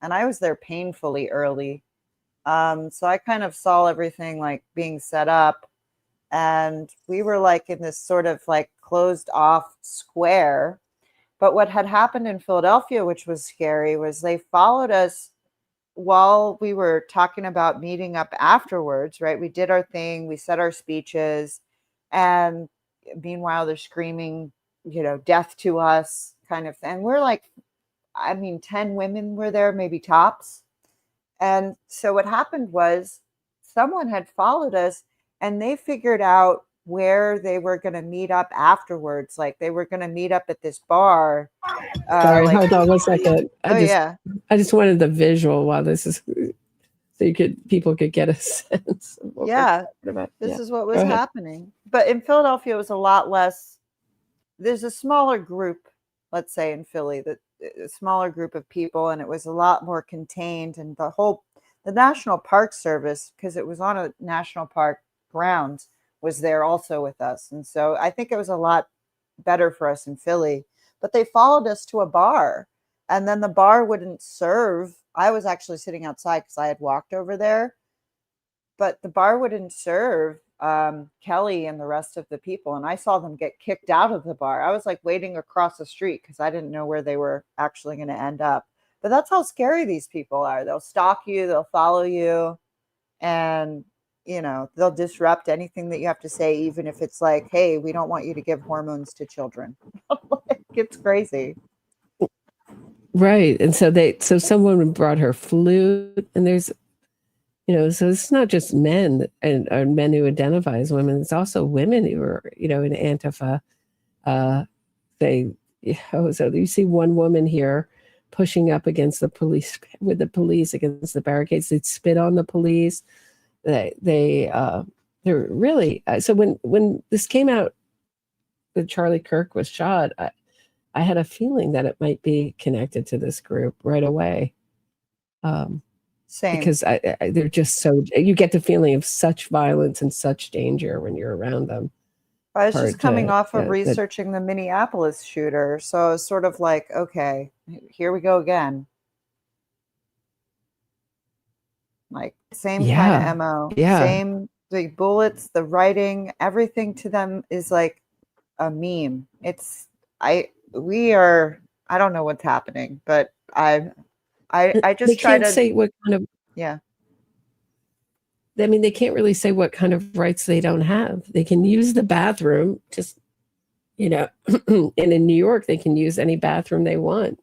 And I was there painfully early. So I kind of saw everything like being set up. And we were like in this sort of like closed off square. But what had happened in Philadelphia, which was scary, was they followed us while we were talking about meeting up afterwards, right? We did our thing, we said our speeches, and meanwhile they're screaming, death to us kind of thing. And we're like, 10 women were there, maybe tops. And so what happened was someone had followed us and they figured out where they were going to meet up afterwards. Like they were going to meet up at this bar. Sorry, hold on 1 second. Yeah. I just wanted the visual while this is, so people could get a sense. Of what this is what was happening. But in Philadelphia, it was a lot less. There's a smaller group, let's say in Philly, a smaller group of people, and it was a lot more contained. And the National Park Service, because it was on a national park grounds, was there also with us. And so I think it was a lot better for us in Philly. But they followed us to a bar, and then the bar wouldn't serve. I was actually sitting outside because I had walked over there, but the bar wouldn't serve Kelly and the rest of the people. And I saw them get kicked out of the bar. I was like waiting across the street because I didn't know where they were actually going to end up. But that's how scary these people are. They'll stalk you, they'll follow you, and they'll disrupt anything that you have to say, even if it's like, hey, we don't want you to give hormones to children. It's crazy. Right. And so someone brought her flute, and there's, so it's not just men or men who identify as women. It's also women who are, in Antifa. So you see one woman here pushing up against the police against the barricades. They'd spit on the police. They're really, so when this came out that Charlie Kirk was shot, I had a feeling that it might be connected to this group right away. Same. Because they're just so, you get the feeling of such violence and such danger when you're around them. I was just coming off of researching the Minneapolis shooter. So I was sort of like, okay, here we go again. Like same kind of MO. Same, the bullets, the writing, everything to them is like a meme. I don't know what's happening, but I just try to say what kind of, they can't really say what kind of rights they don't have. They can use the bathroom, just, and in New York, they can use any bathroom they want,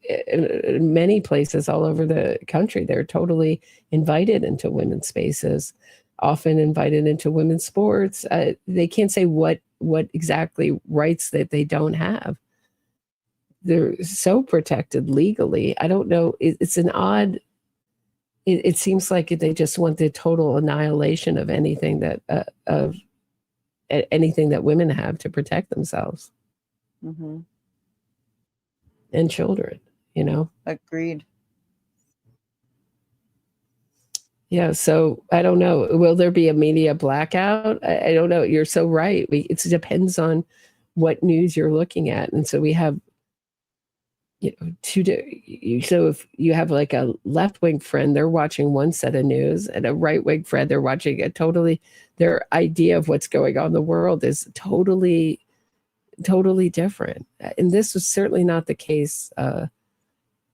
in many places all over the country, they're totally invited into women's spaces, often invited into women's sports. They can't say what exactly rights that they don't have. They're so protected legally. I don't know. It's an odd. It seems like they just want the total annihilation of anything that anything that women have to protect themselves and children. Agreed. Yeah. So I don't know. Will there be a media blackout? I don't know. You're so right. It depends on what news you're looking at, and so we have. So if you have like a left-wing friend, they're watching one set of news, and a right-wing friend, they're watching their idea of what's going on in the world is totally different. And this was certainly not the case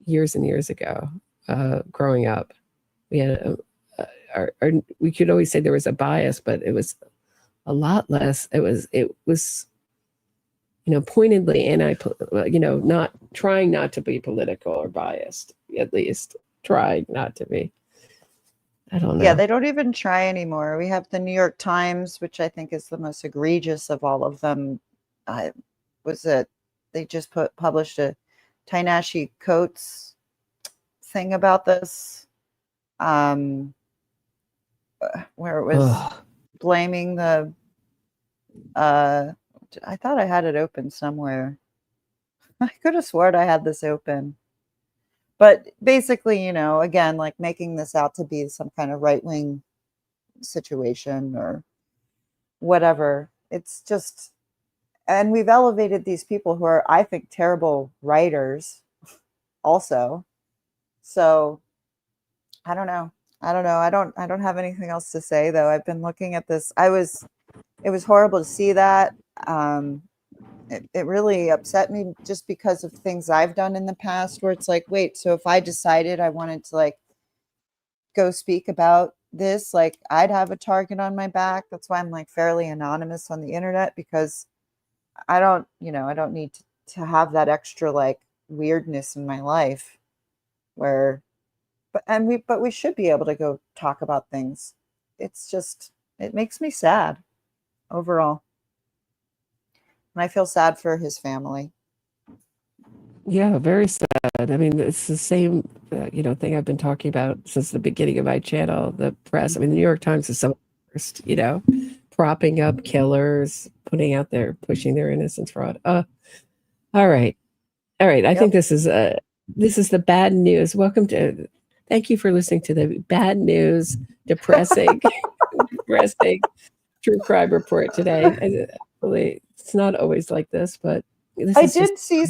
years and years ago. Growing up, we had we could always say there was a bias, but it was a lot less. It was pointedly not trying not to be political or biased, at least trying not to be. I don't know. Yeah, they don't even try anymore. We have the New York Times, which I think is the most egregious of all of them. They just published a Ta-Nehisi Coates thing about this, where it was blaming the. I thought I had it open somewhere. I could have sworn I had this open. But basically, again, like making this out to be some kind of right-wing situation or whatever. It's just, and we've elevated these people who are, I think, terrible writers also. So I don't know. I don't have anything else to say, though. I've been looking at this. It was horrible to see that. It really upset me just because of things I've done in the past where it's like, wait, so if I decided I wanted to like go speak about this, like I'd have a target on my back. That's why I'm like fairly anonymous on the internet, because I don't need to have that extra like weirdness in my life where, but we should be able to go talk about things. It's just, it makes me sad overall. And I feel sad for his family. Yeah, very sad. I mean, it's the same, thing I've been talking about since the beginning of my channel, the press. I mean, the New York Times is some of the worst, propping up killers, pushing their innocence fraud. All right. I think this is the bad news. Thank you for listening to the bad news, depressing true crime report today. It's not always like this, but I did see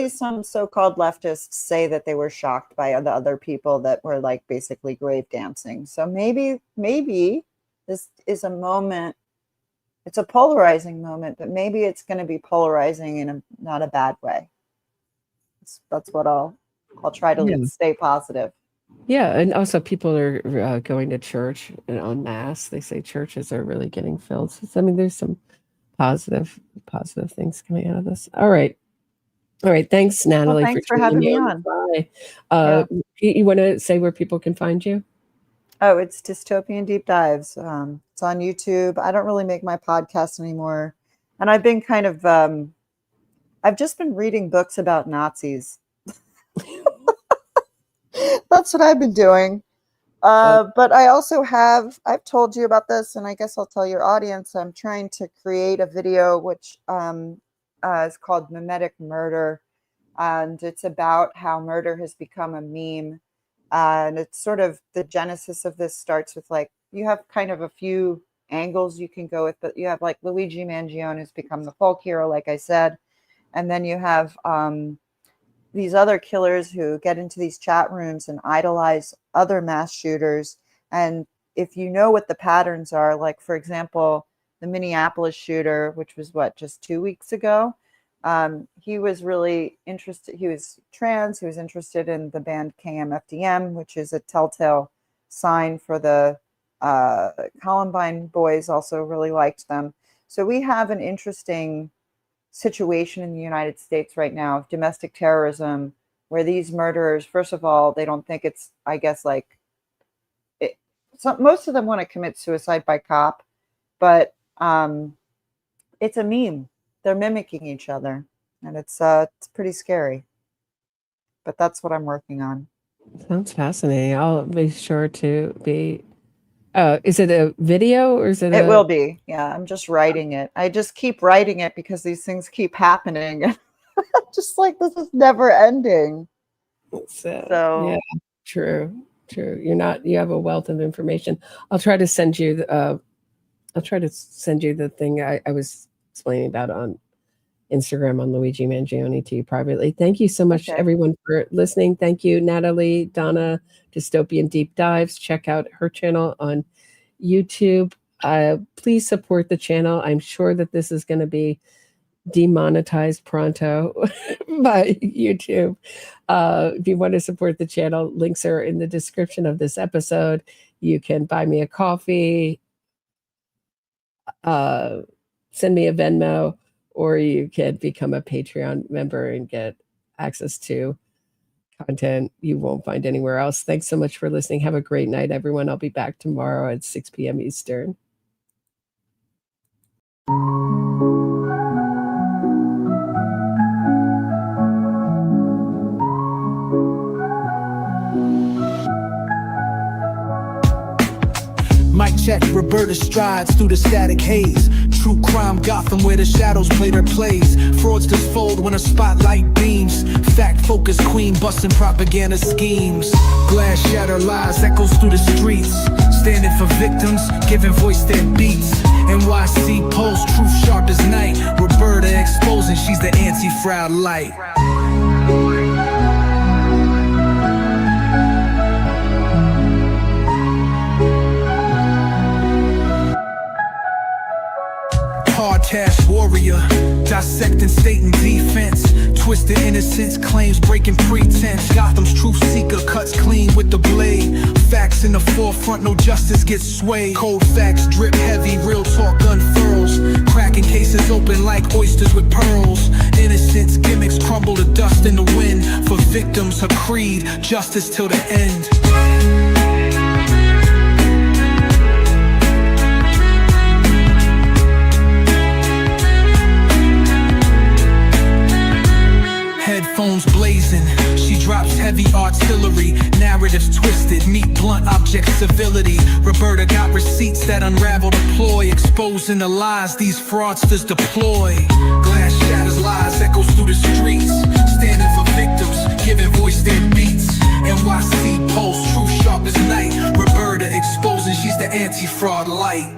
some so-called leftists say that they were shocked by the other people that were like basically grave dancing. So maybe this is a moment. It's a polarizing moment, but maybe it's going to be polarizing in not a bad way. That's what I'll try to stay positive. Yeah, and also people are going to church en masse. They say churches are really getting filled. So, I mean, there's some positive things coming out of this. All right. Thanks, Natalie. Well, thanks for having me on. Bye. You want to say where people can find you? Oh, it's Dystopian Deep Dives. It's on YouTube. I don't really make my podcast anymore. And I've been kind of, I've just been reading books about Nazis. That's what I've been doing. But I also I've told you about this, and I guess I'll tell your audience, I'm trying to create a video which is called Mimetic Murder. And it's about how murder has become a meme. And it's sort of the genesis of this starts with like, you have kind of a few angles you can go with, but you have like Luigi Mangione who's become the folk hero, like I said. And then you have these other killers who get into these chat rooms and idolize other mass shooters. And if you know what the patterns are, like, for example, the Minneapolis shooter, which was just 2 weeks ago, he was really interested. He was trans. He was interested in the band KMFDM, which is a telltale sign for the Columbine boys, also really liked them. So we have an interesting situation in the United States right now of domestic terrorism, where these murderers, first of all, they don't think it's, I guess, like, most of them want to commit suicide by cop, but it's a meme. They're mimicking each other, and it's pretty scary. But that's what I'm working on. Sounds fascinating. I'll be sure to be. Is it a video or is it? It will be. Yeah, I'm just writing it. I just keep writing it because these things keep happening. Just like this is never ending. So So yeah, true. You have a wealth of information. I'll try to send you the thing I was explaining about on Instagram on Luigi Mangione to you privately. Thank you so much, everyone, for listening. Thank you, Natalie, Donna, Dystopian Deep Dives. Check out her channel on YouTube. Please support the channel. I'm sure that this is going to be demonetized pronto by YouTube. If you want to support the channel, links are in the description of this episode. You can buy me a coffee, send me a Venmo, or you can become a Patreon member and get access to content you won't find anywhere else. Thanks so much for listening. Have a great night, everyone. I'll be back tomorrow at 6 p.m. Eastern. Mic check, Roberta strides through the static haze. True crime Gotham where the shadows play their plays. Fraudsters fold when a spotlight beams. Fact focused queen busting propaganda schemes. Glass shatter lies echoes through the streets. Standing for victims, giving voice their beats. NYC Post, truth sharp as night. Roberta exposing she's the anti-fraud light. Hard task warrior, dissecting state and defense. Twisted innocence, claims breaking pretense. Gotham's truth seeker cuts clean with the blade. Facts in the forefront, no justice gets swayed. Cold facts drip heavy, real talk unfurls. Cracking cases open like oysters with pearls. Innocence gimmicks crumble to dust in the wind. For victims, her creed, justice till the end. Headphones blazing, she drops heavy artillery. Narratives twisted, meet blunt object civility. Roberta got receipts that unravel the ploy. Exposing the lies these fraudsters deploy. Glass shatters lies, echoes through the streets. Standing for victims, giving voice their beats. NYC Post, truth sharp as night. Roberta exposing she's the anti-fraud light.